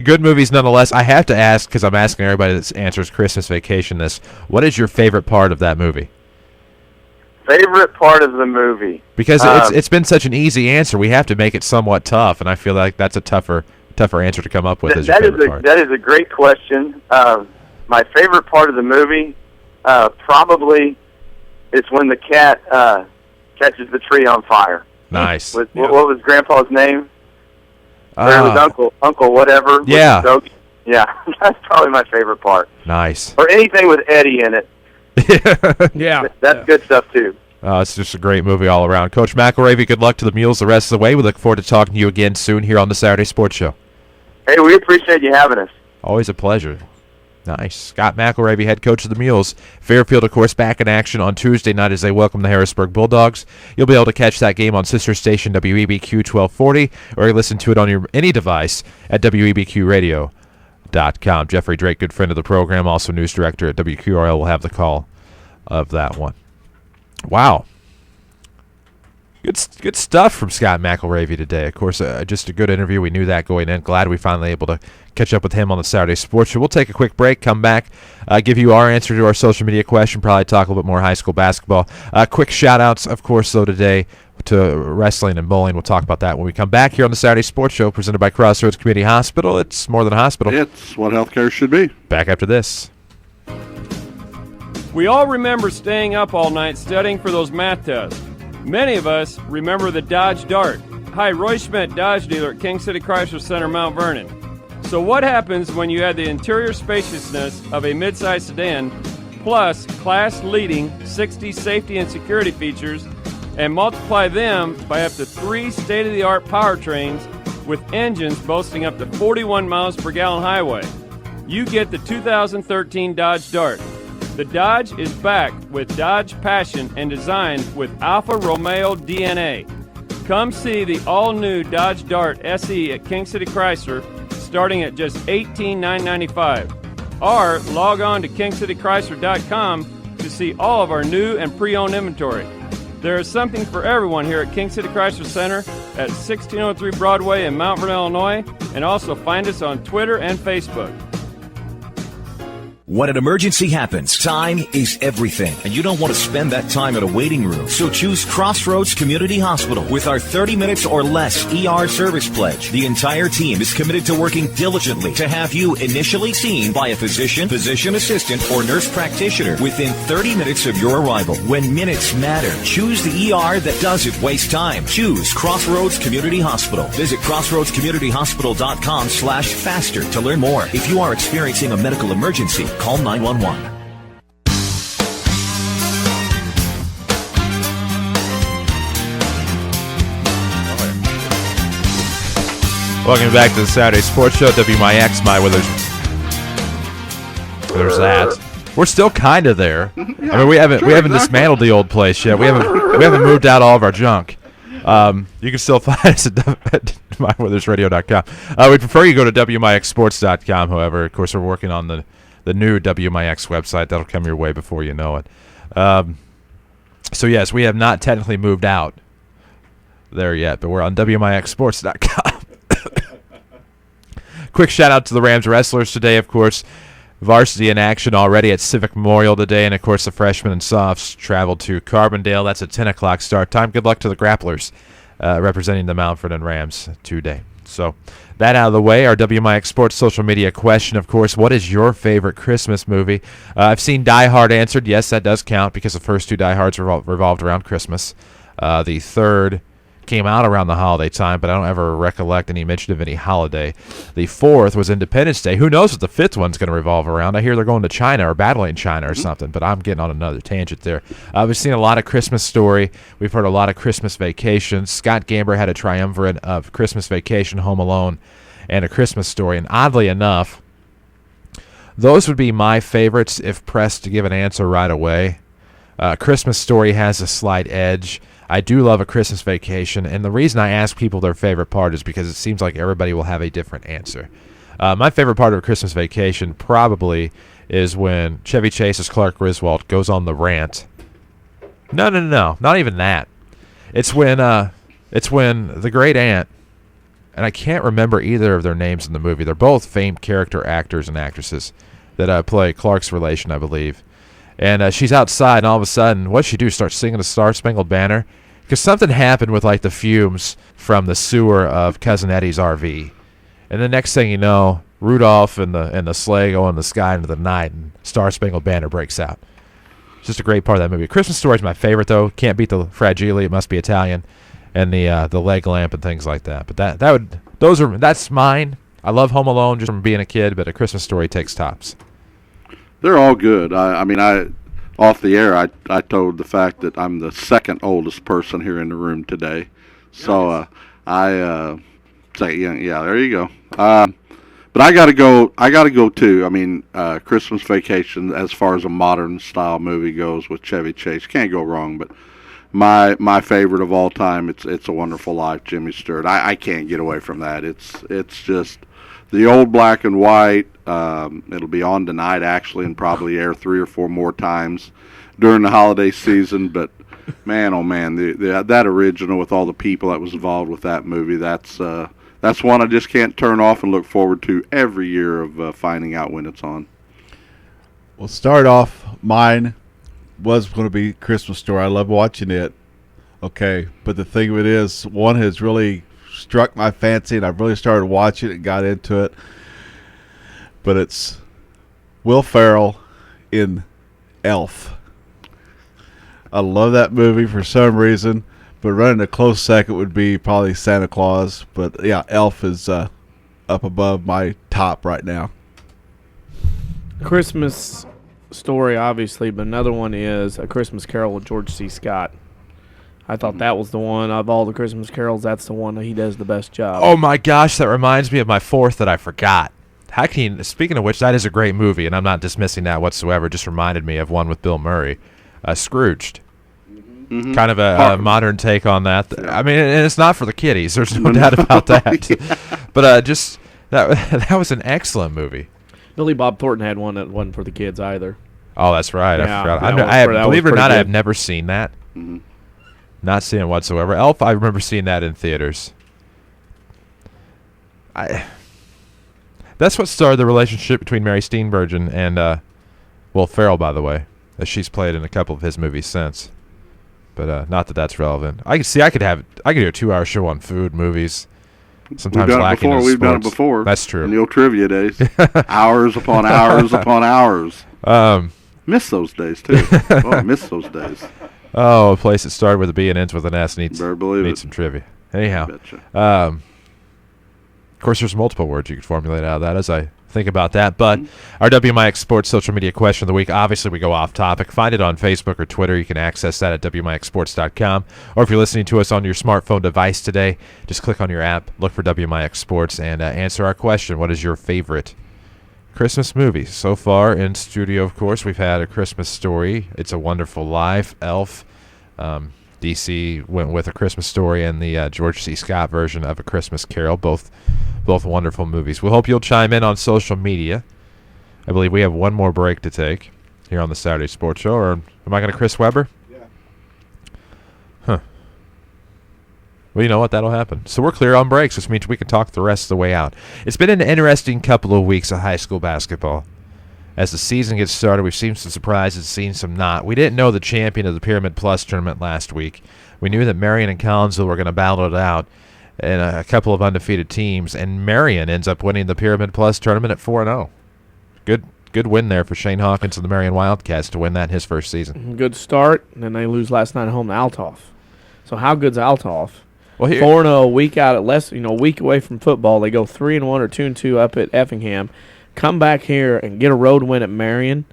Good movies nonetheless. I have to ask, because I'm asking everybody that answers Christmas Vacation this, what is your favorite part of that movie? Favorite part of the movie? Because it's been such an easy answer, we have to make it somewhat tough, and I feel like that's a tougher answer to come up with as your favorite part. That is a great question. My favorite part of the movie probably is when the cat catches the tree on fire. Nice. What was Grandpa's name? Or it was Uncle whatever. Yeah. Yeah, that's probably my favorite part. Nice. Or anything with Eddie in it. Yeah. That's good stuff, too. It's just a great movie all around. Coach McElravy, good luck to the Mules the rest of the way. We look forward to talking to you again soon here on the Saturday Sports Show. Hey, we appreciate you having us. Always a pleasure. Nice. Scott McElravy, head coach of the Mules. Fairfield, of course, back in action on Tuesday night as they welcome the Harrisburg Bulldogs. You'll be able to catch that game on sister station WEBQ 1240, or listen to it on any device at WEBQradio.com. Jeffrey Drake, good friend of the program, also news director at WQRL, will have the call of that one. Wow. Good stuff from Scott McElravy today. Of course, just a good interview. We knew that going in. Glad we finally able to catch up with him on the Saturday Sports Show. We'll take a quick break, come back, give you our answer to our social media question, probably talk a little bit more high school basketball. Quick shout-outs, of course, though, today to wrestling and bowling. We'll talk about that when we come back here on the Saturday Sports Show, presented by Crossroads Community Hospital. It's more than a hospital. It's what healthcare should be. Back after this. We all remember staying up all night studying for those math tests. Many of us remember the Dodge Dart. Hi, Roy Schmidt, Dodge dealer at King City Chrysler Center, Mount Vernon. So what happens when you add the interior spaciousness of a midsize sedan, plus class-leading 60 safety and security features, and multiply them by up to 3 state-of-the-art powertrains with engines boasting up to 41 miles per gallon highway? You get the 2013 Dodge Dart. The Dodge is back with Dodge passion and designed with Alfa Romeo DNA. Come see the all-new Dodge Dart SE at King City Chrysler, starting at just $18,995. Or log on to kingcitychrysler.com to see all of our new and pre-owned inventory. There is something for everyone here at King City Chrysler Center at 1603 Broadway in Mount Vernon, Illinois, and also find us on Twitter and Facebook. When an emergency happens, time is everything, and you don't want to spend that time in a waiting room. So choose Crossroads Community Hospital with our 30 minutes or less ER service pledge. The entire team is committed to working diligently to have you initially seen by a physician, physician assistant, or nurse practitioner within 30 minutes of your arrival. When minutes matter, choose the ER that doesn't waste time. Choose Crossroads Community Hospital. Visit crossroadscommunityhospital.com/faster to learn more. If you are experiencing a medical emergency, call 911. Welcome back to the Saturday Sports Show, WMIX, my weather's. There's that. We're still kind of there. I mean, we haven't dismantled the old place yet. We haven't moved out all of our junk. You can still find us at myweathersradio.com. We prefer you go to WMIXsports.com. However, of course, we're working on the new WMIX website. That'll come your way before you know it. So, yes, we have not technically moved out there yet, but we're on WMIXsports.com. Quick shout-out to the Rams wrestlers today, of course. Varsity in action already at Civic Memorial today, and, of course, the freshmen and softs traveled to Carbondale. That's a 10 o'clock start time. Good luck to the grapplers representing the Mount Vernon Rams today. So that out of the way, our WMIX Sports social media question, of course, what is your favorite Christmas movie? I've seen Die Hard answered. Yes, that does count because the first 2 Die Hards revolved around Christmas. The third came out around the holiday time, but I don't ever recollect any mention of any holiday. The fourth was Independence Day. Who knows what the fifth one's going to revolve around? I hear they're going to China or battling China or something, but I'm getting on another tangent there. We've seen a lot of Christmas Story. We've heard a lot of Christmas Vacation. Scott Gamber had a triumvirate of Christmas Vacation, Home Alone, and A Christmas Story. And oddly enough, those would be my favorites if pressed to give an answer right away. Christmas Story has a slight edge. I do love A Christmas Vacation, and the reason I ask people their favorite part is because it seems like everybody will have a different answer. My favorite part of A Christmas Vacation probably is when Chevy Chase's Clark Griswold goes on the rant. No, not even that. It's when the great aunt, and I can't remember either of their names in the movie. They're both famed character actors and actresses that play Clark's relation, I believe. And she's outside, and all of a sudden, what'd she do? Start singing the Star-Spangled Banner? Because something happened with, like, the fumes from the sewer of Cousin Eddie's RV. And the next thing you know, Rudolph and the sleigh go in the sky into the night, and Star-Spangled Banner breaks out. just a great part of that movie. Christmas Story is my favorite, though. Can't beat the Fragile. It must be Italian, and the leg lamp and things like that. But that's mine. I love Home Alone just from being a kid, but A Christmas Story takes tops. They're all good. I mean, off the air, I told the fact that I'm the second oldest person here in the room today. So I say, yeah, there you go. But I gotta go too. I mean, Christmas Vacation, as far as a modern style movie goes with Chevy Chase, can't go wrong. But my favorite of all time, It's a Wonderful Life, Jimmy Stewart. I can't get away from that. It's just the old black and white. It'll be on tonight actually, and probably air 3 or 4 more times during the holiday season. But man, oh man, that original with all the people that was involved with that movie, that's one I just can't turn off and look forward to every year of finding out when it's on. Well, start off, mine was going to be Christmas Story. I love watching it. Okay, but the thing of it is, one has really struck my fancy, and I've really started watching it and got into it. But it's Will Ferrell in Elf. I love that movie for some reason, but running a close second would be probably Santa Claus. But yeah, Elf is up above my top right now. Christmas Story, obviously, but another one is A Christmas Carol with George C. Scott. I thought that was the one of all the Christmas carols. That's the one that he does the best job. Oh my gosh, that reminds me of my fourth that I forgot. How can you, speaking of which, that is a great movie, and I'm not dismissing that whatsoever. It just reminded me of one with Bill Murray, Scrooged. Mm-hmm. Kind of a modern take on that. I mean, and it's not for the kiddies. There's no doubt about that. Yeah. But just that was an excellent movie. Billy Bob Thornton had one that wasn't for the kids either. Oh, that's right. Yeah, I forgot. Believe it or not, I have never seen that. Mm-hmm. Not seen it whatsoever. Elf, I remember seeing that in theaters. That's what started the relationship between Mary Steenburgen and Will Ferrell, by the way, as she's played in a couple of his movies since. But not that that's relevant. I could do a 2-hour show on food, movies. Sometimes lacking in sports. We've done it before. That's true. In the old trivia days, hours upon hours upon hours. Miss those days too. Oh, I miss those days. Oh, a place that started with a B and ends with an S needs some trivia. Anyhow, of course, there's multiple words you could formulate out of that as I think about that. But our WMIX Sports social media question of the week, obviously we go off topic. Find it on Facebook or Twitter. You can access that at WMIXsports.com. Or if you're listening to us on your smartphone device today, just click on your app, look for WMIX Sports, and answer our question. What is your favorite Christmas movie? So far in studio, of course, we've had A Christmas Story, It's a Wonderful Life, Elf. DC went with A Christmas Story and the George C. Scott version of A Christmas Carol, both wonderful movies. We hope you'll chime in on social media. I believe we have one more break to take here on the Saturday Sports Show. Or am I going to Chris Webber? Yeah. Huh. Well, you know what? That'll happen. So we're clear on breaks, which means we can talk the rest of the way out. It's been an interesting couple of weeks of high school basketball. As the season gets started, we've seen some surprises, seen some not. We didn't know the champion of the Pyramid Plus tournament last week. We knew that Marion and Collinsville were going to battle it out in a couple of undefeated teams, and Marion ends up winning the Pyramid Plus tournament at 4-0. Good win there for Shane Hawkins and the Marion Wildcats to win that in his first season. Good start, and then they lose last night at home to Althoff. So how good's Althoff? Well, 4-0, a week out at a week away from football. They go 3-1 or 2-2 up at Effingham. Come back here and get a road win at Marion.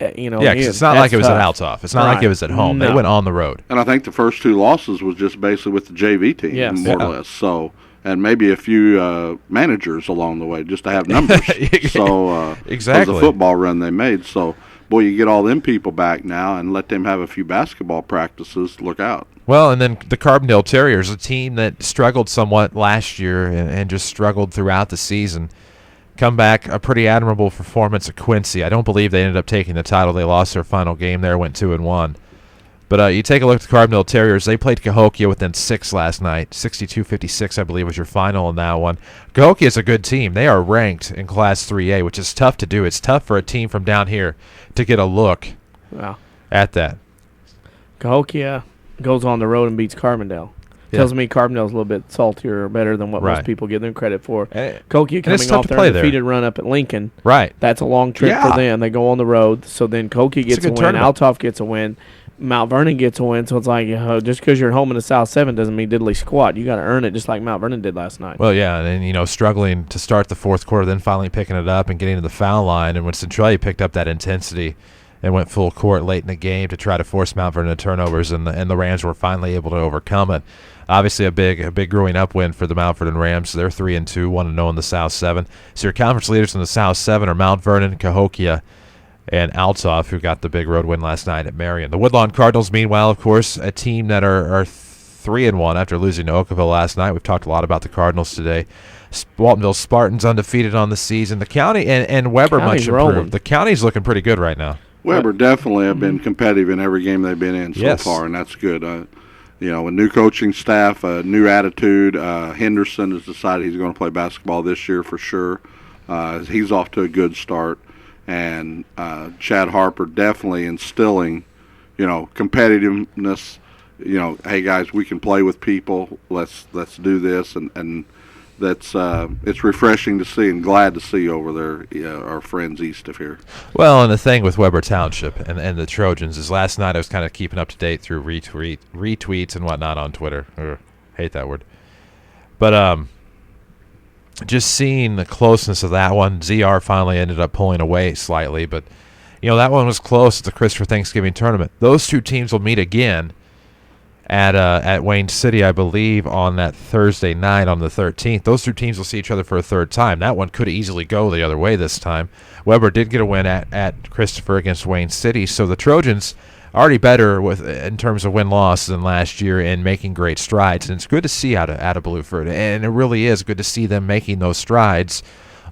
Yeah, because it's not like it was at Althoff. It's not like it was at home. No. They went on the road. And I think the first 2 losses was just basically with the JV team, more or less. So, and maybe a few managers along the way just to have numbers. So, exactly. The football run they made. So, boy, you get all them people back now and let them have a few basketball practices. Look out. Well, and then the Carbondale Terriers, a team that struggled somewhat last year and just struggled throughout the season, come back, a pretty admirable performance at Quincy. I don't believe they ended up taking the title. They lost their final game there, went 2-1. But you take a look at the Carbondale Terriers. They played Cahokia within 6 last night. 62-56, I believe, was your final in that one. Cahokia is a good team. They are ranked in Class 3A, which is tough to do. It's tough for a team from down here to get a look at that. Cahokia goes on the road and beats Carbondale. Tells me Carbondale's a little bit saltier or better than what Right. most people give them credit for. And Kokia it's coming tough off to their play there. undefeated run up at Lincoln. Right. That's a long trip Yeah. for them. They go on the road. So then Kokia gets a a good win. tournament. Altoff gets a win. Mount Vernon gets a win. So it's like, just because you're at home in the South 7 doesn't mean diddly squat. You got to earn it just like Mount Vernon did last night. Well, yeah, and struggling to start the fourth quarter, then finally picking it up and getting to the foul line. And when Centralia picked up that intensity and went full court late in the game to try to force Mount Vernon to turnovers, and the Rams were finally able to overcome it. Obviously, a big growing up win for the Mount Vernon Rams. They're 3-2, 1-0 in the South 7. So your conference leaders in the South 7 are Mount Vernon, Cahokia, and Altoff, who got the big road win last night at Marion. The Woodlawn Cardinals, meanwhile, of course, a team that are 3-1 after losing to Oakville last night. We've talked a lot about the Cardinals today. Waltonville Spartans undefeated on the season. The county and Weber County's much improved. rolling. The county's looking pretty good right now. Weber definitely have been competitive in every game they've been in so Yes. far, and that's good. A new coaching staff, a new attitude. Henderson has decided he's going to play basketball this year for sure. He's off to a good start. And Chad Harper definitely instilling, competitiveness. Hey guys, we can play with people. Let's do this, and that's it's refreshing to see and glad to see over there our friends east of here. Well, and the thing with Weber Township and the Trojans is last night I was kind of keeping up to date through retweets and whatnot on Twitter. Hate that word. But just seeing the closeness of that one, ZR finally ended up pulling away slightly, but that one was close at the Christopher Thanksgiving tournament. Those two teams will meet again at Wayne City, I believe, on that Thursday night on the 13th. Those two teams will see each other for a third time. That one could easily go the other way this time. Weber did get a win at Christopher against Wayne City, so the Trojans already better in terms of win-loss than last year and making great strides. And it's good to see out of Blueford, and it really is good to see them making those strides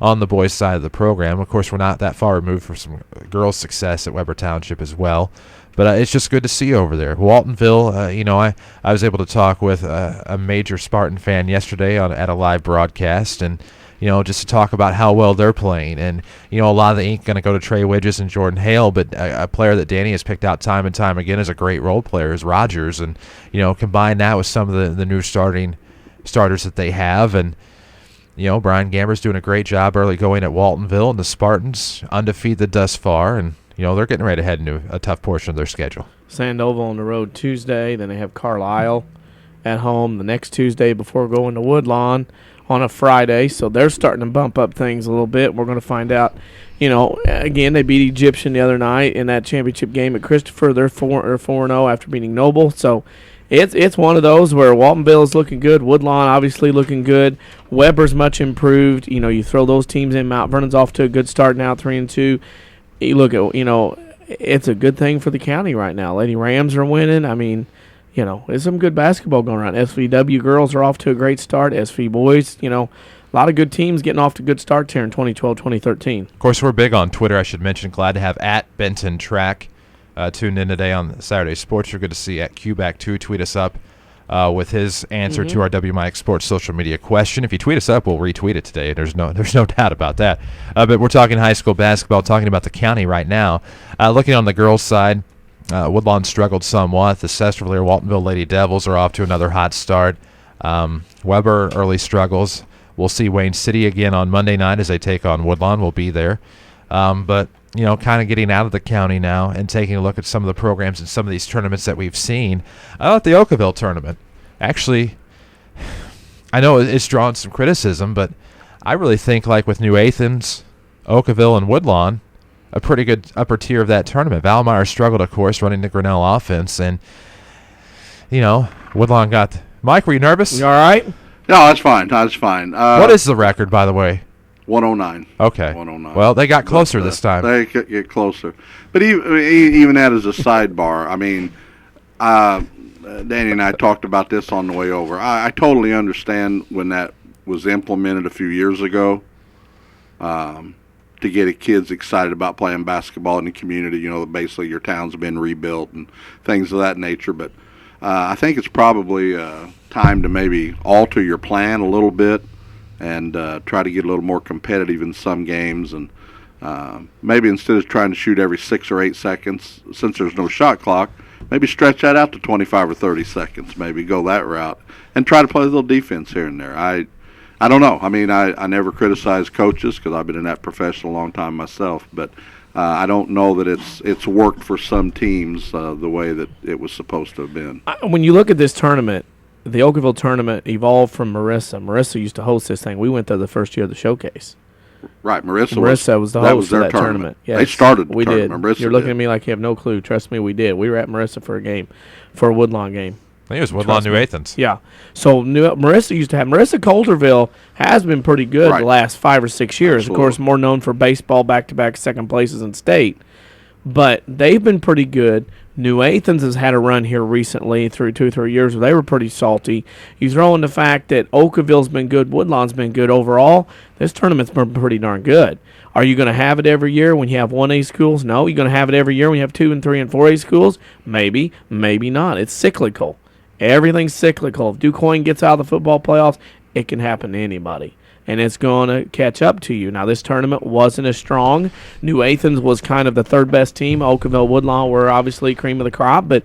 on the boys' side of the program. Of course, we're not that far removed from some girls' success at Weber Township as well. But it's just good to see over there. Waltonville, I was able to talk with a major Spartan fan yesterday at a live broadcast, and just to talk about how well they're playing. And a lot of the ink going to go to Trey Widges and Jordan Hale, but a player that Danny has picked out time and time again as a great role player is Rogers. And combine that with some of the new starters that they have, and Brian Gamber's doing a great job early going at Waltonville, and the Spartans undefeated thus far, and they're getting ready to head into a tough portion of their schedule. Sandoval on the road Tuesday. Then they have Carlisle at home the next Tuesday before going to Woodlawn on a Friday. So they're starting to bump up things a little bit. We're going to find out. Again, they beat Egyptian the other night in that championship game at Christopher. They're 4-0 after beating Noble. So it's one of those where Waltonville is looking good. Woodlawn obviously looking good. Weber's much improved. You throw those teams in. Mount Vernon's off to a good start now, 3-2. You look at, it's a good thing for the county right now. Lady Rams are winning. I mean, there's some good basketball going around. SVW girls are off to a great start. SV boys, a lot of good teams getting off to good starts here in 2012, 2013. Of course, we're big on Twitter, I should mention. Glad to have at Benton Track tuned in today on Saturday Sports. You're good to see at QBack2 tweet us up with his answer to our WMIX Sports social media question. If you tweet us up, we'll retweet it today. There's no doubt about that. But we're talking high school basketball, talking about the county right now. Looking on the girls' side, Woodlawn struggled somewhat. The Sesser-Valier Waltonville Lady Devils are off to another hot start. Weber early struggles. We'll see Wayne City again on Monday night as they take on Woodlawn. We'll be there. But kind of getting out of the county now and taking a look at some of the programs and some of these tournaments that we've seen. At the Oakville tournament, actually, I know it's drawn some criticism, but I really think, like with New Athens, Oakville, and Woodlawn, a pretty good upper tier of that tournament. Valmeyer struggled, of course, running the Grinnell offense, and Woodlawn got. Mike, were you nervous? You all right? No, that's fine. That's fine. What is the record, by the way? 109. Okay. 109. Well, they got closer this time. They could get closer. But even that as a sidebar, I mean, Danny and I talked about this on the way over. I totally understand when that was implemented a few years ago to get kids excited about playing basketball in the community. Basically your town's been rebuilt and things of that nature. But I think it's probably time to maybe alter your plan a little bit and try to get a little more competitive in some games, and maybe instead of trying to shoot every 6 or 8 seconds, since there's no shot clock, maybe stretch that out to 25 or 30 seconds, maybe go that route, and try to play a little defense here and there. I don't know. I mean, I never criticize coaches because I've been in that profession a long time myself, but I don't know that it's worked for some teams the way that it was supposed to have been. When you look at this tournament, the Oakville tournament evolved from Marissa. Marissa used to host this thing. We went there the first year of the showcase. Right, Marissa was the host of that tournament. Yes, they started the we tournament. did. Marissa You're looking did. at me like you have no clue. Trust me, we did. We were at Marissa for a game, for a Woodlawn game. I think it was Woodlawn New Athens. Yeah. So Marissa Coulterville has been pretty good the last 5 or 6 years. Absolutely. Of course, more known for baseball, back-to-back second places in state. But they've been pretty good. New Athens has had a run here recently through 2 or 3 years where they were pretty salty. You throw in the fact that Oakville's been good, Woodlawn's been good overall. This tournament's been pretty darn good. Are you going to have it every year when you have 1A schools? No. You're going to have it every year when you have 2 and 3 and 4A schools? Maybe, maybe not. It's cyclical. Everything's cyclical. If DuQuoin gets out of the football playoffs, it can happen to anybody. And it's going to catch up to you. Now, this tournament wasn't as strong. New Athens was kind of the third best team. Oakville, Woodlawn were obviously cream of the crop, but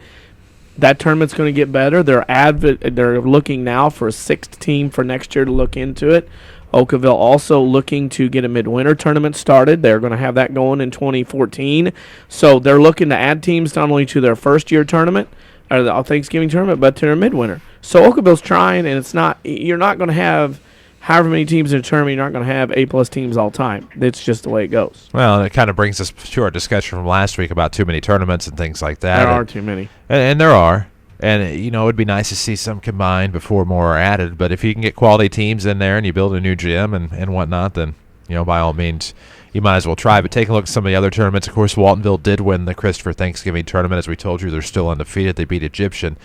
that tournament's going to get better. They're looking now for a 6th team for next year to look into it. Oakville also looking to get a midwinter tournament started. They're going to have that going in 2014. So they're looking to add teams not only to their first-year tournament, or the Thanksgiving tournament, but to their midwinter. So Oakville's trying, and you're not going to have however many teams in a tournament. You're not going to have A+ teams all time. It's just the way it goes. Well, and it kind of brings us to our discussion from last week about too many tournaments and things like that. There are too many. And there are. And, it would be nice to see some combined before more are added. But if you can get quality teams in there and you build a new gym and whatnot, then, by all means, you might as well try. But take a look at some of the other tournaments. Of course, Waltonville did win the Christopher Thanksgiving tournament. As we told you, they're still undefeated. They beat Egyptian.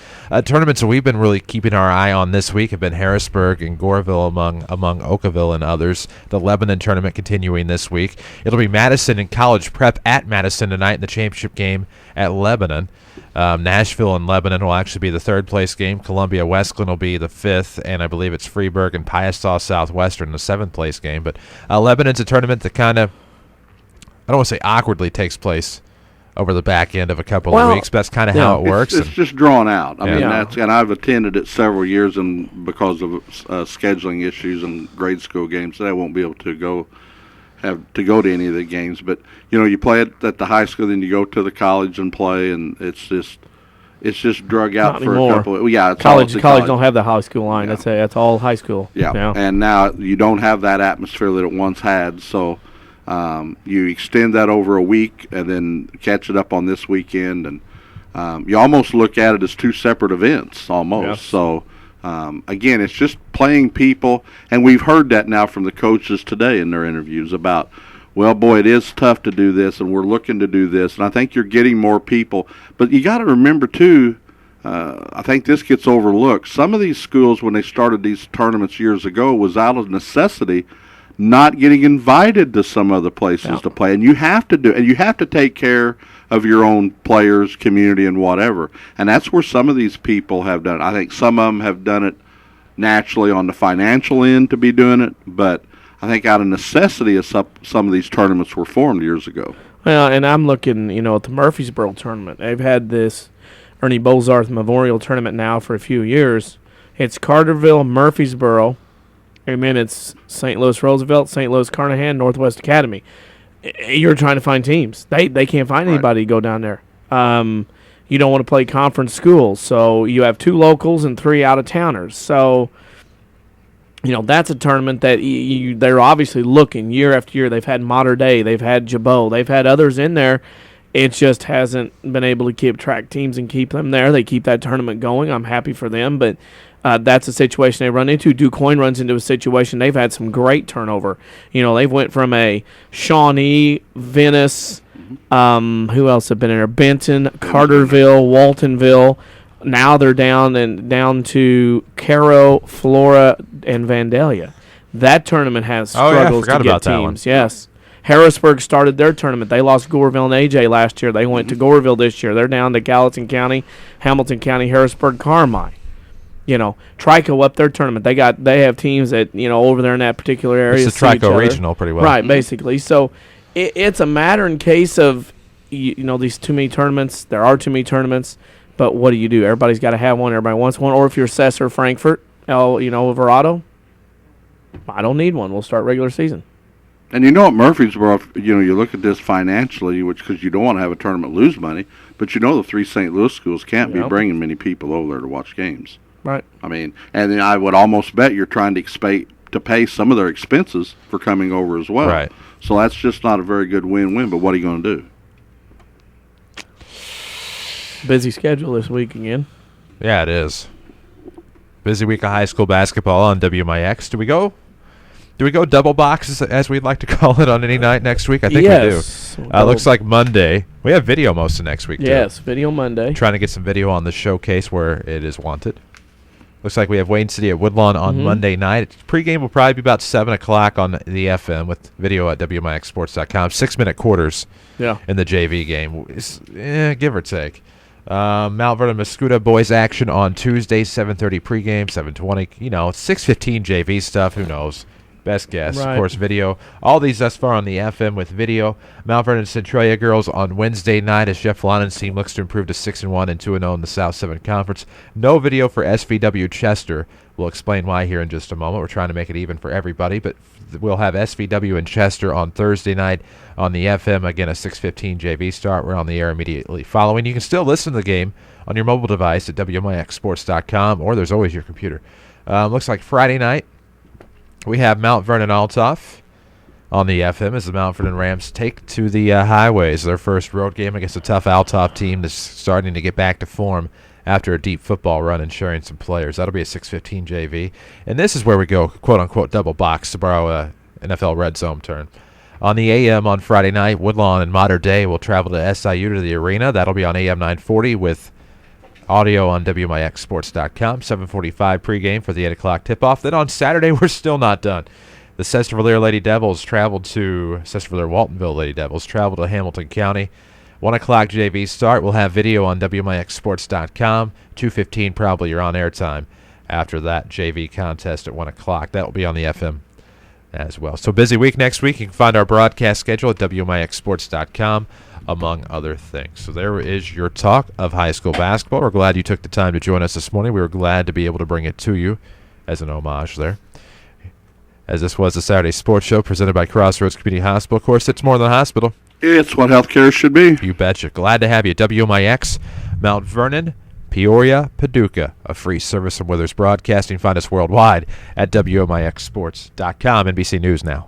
Tournaments that we've been really keeping our eye on this week have been Harrisburg and Goreville among Oakville and others. The Lebanon tournament continuing this week. It'll be Madison and College Prep at Madison tonight in the championship game at Lebanon. Nashville and Lebanon will actually be the third-place game. Columbia Westland will be the 5th, and I believe it's Freeburg and Piasaw Southwestern the 7th-place game. But Lebanon's a tournament that kind of, I don't want to say awkwardly takes place over the back end of a couple of weeks, but that's kind of how it works. It's just drawn out. I mean, and I've attended it several years, and because of scheduling issues and grade school games, I won't be able to go to any of the games. But you play it at the high school, then you go to the college and play, and it's just drug out for a couple. It's college don't have the high school line. Yeah. That's all high school. Yeah, and now you don't have that atmosphere that it once had. So you extend that over a week and then catch it up on this weekend, and you almost look at it as 2 separate events almost. Yes. So. Again, it's just playing people, and we've heard that now from the coaches today in their interviews about, well, boy, it is tough to do this, and we're looking to do this, and I think you're getting more people. But you got to remember, too, I think this gets overlooked. Some of these schools, when they started these tournaments years ago, was out of necessity not getting invited to some other places to play, and you have to take care of your own players, community, and whatever. And that's where some of these people have done it. I think some of them have done it naturally on the financial end to be doing it, but I think out of necessity some of these tournaments were formed years ago. Well, and I'm looking, at the Murfreesboro tournament. They've had this Ernie Bozarth Memorial Tournament now for a few years. It's Carterville, Murfreesboro, and then it's St. Louis Roosevelt, St. Louis Carnahan, Northwest Academy. You're trying to find teams. They can't find anybody to go down there. You don't want to play conference schools, so you have 2 locals and 3 out-of-towners. So, that's a tournament that they're obviously looking year after year. They've had Mater Dei, they've had Jabot, they've had others in there. It just hasn't been able to keep track teams and keep them there. They keep that tournament going. I'm happy for them, but that's a situation they run into. DuQuoin runs into a situation. They've had some great turnover. They've went from a Shawnee, Venice, who else have been in there? Benton, Carterville, Waltonville. Now they're down to Caro, Flora, and Vandalia. That tournament has struggles to get teams. Yes. Harrisburg started their tournament. They lost Goreville and AJ last year. They went to Goreville this year. They're down to Gallatin County, Hamilton County, Harrisburg, Carmi. Trico up their tournament. They have teams that over there in that particular area. It's the Trico regional pretty well, right? Basically, so it's a matter in case of these too many tournaments. There are too many tournaments. But what do? Everybody's got to have one. Everybody wants one. Or if you're Sesser, Frankfurt, Verado, I don't need one. We'll start regular season. And at Murfreesboro, you look at this financially, because you don't want to have a tournament lose money, but the 3 St. Louis schools can't be bringing many people over there to watch games. Right. I mean, and then I would almost bet you're trying to pay some of their expenses for coming over as well. Right. So that's just not a very good win-win, but what are you going to do? Busy schedule this week again. Yeah, it is. Busy week of high school basketball on WMIX. Do we go double box, as we'd like to call it, on any night next week? I think we do. Looks like Monday. We have video most of next week, too. Yes, video Monday. Trying to get some video on the showcase where it is wanted. Looks like we have Wayne City at Woodlawn on Monday night. Pregame will probably be about 7 o'clock on the FM with video at WMIXsports.com. 6-minute quarters in the JV game, give or take. Mount Vernon Mascoutah boys action on Tuesday, 7:30 pregame, 7:20. 6:15 JV stuff. Who knows? Best guess. Right. Of course, video. All these thus far on the FM with video. Mount Vernon Centralia girls on Wednesday night as Jeff Lonnon's team looks to improve to 6-1 and 2-0 in the South 7 Conference. No video for SVW Chester. We'll explain why here in just a moment. We're trying to make it even for everybody, but we'll have SVW and Chester on Thursday night on the FM. Again, a 6:15 JV start. We're on the air immediately following. You can still listen to the game on your mobile device at WMIXsports.com, or there's always your computer. Looks like Friday night we have Mount Vernon Althoff on the FM as the Mount Vernon Rams take to the highways. Their first road game against a tough Althoff team that's starting to get back to form after a deep football run and sharing some players. That'll be a 6:15 JV. And this is where we go, quote-unquote, double box, to borrow a NFL Red Zone term. On the AM on Friday night, Woodlawn and Mater Dei will travel to SIU to the arena. That'll be on AM 940 with audio on WMIXsports.com. 7:45 pregame for the 8 o'clock tip-off. Then on Saturday, we're still not done. The Sesser-Valier Lady Devils Sesser-Valier Waltonville Lady Devils travel to Hamilton County. 1 o'clock JV start. We'll have video on WMIXsports.com. 2:15 probably your on-air time after that JV contest at 1 o'clock. That will be on the FM as well. So busy week next week. You can find our broadcast schedule at WMIXsports.com, among other things. So there is your talk of high school basketball. We're glad you took the time to join us this morning. We were glad to be able to bring it to you as an homage there. As this was the Saturday Sports Show presented by Crossroads Community Hospital. Of course, it's more than a hospital. It's what healthcare should be. You betcha. Glad to have you. WMIX, Mount Vernon, Peoria, Paducah. A free service from Withers Broadcasting. Find us worldwide at WMIXsports.com. NBC News now.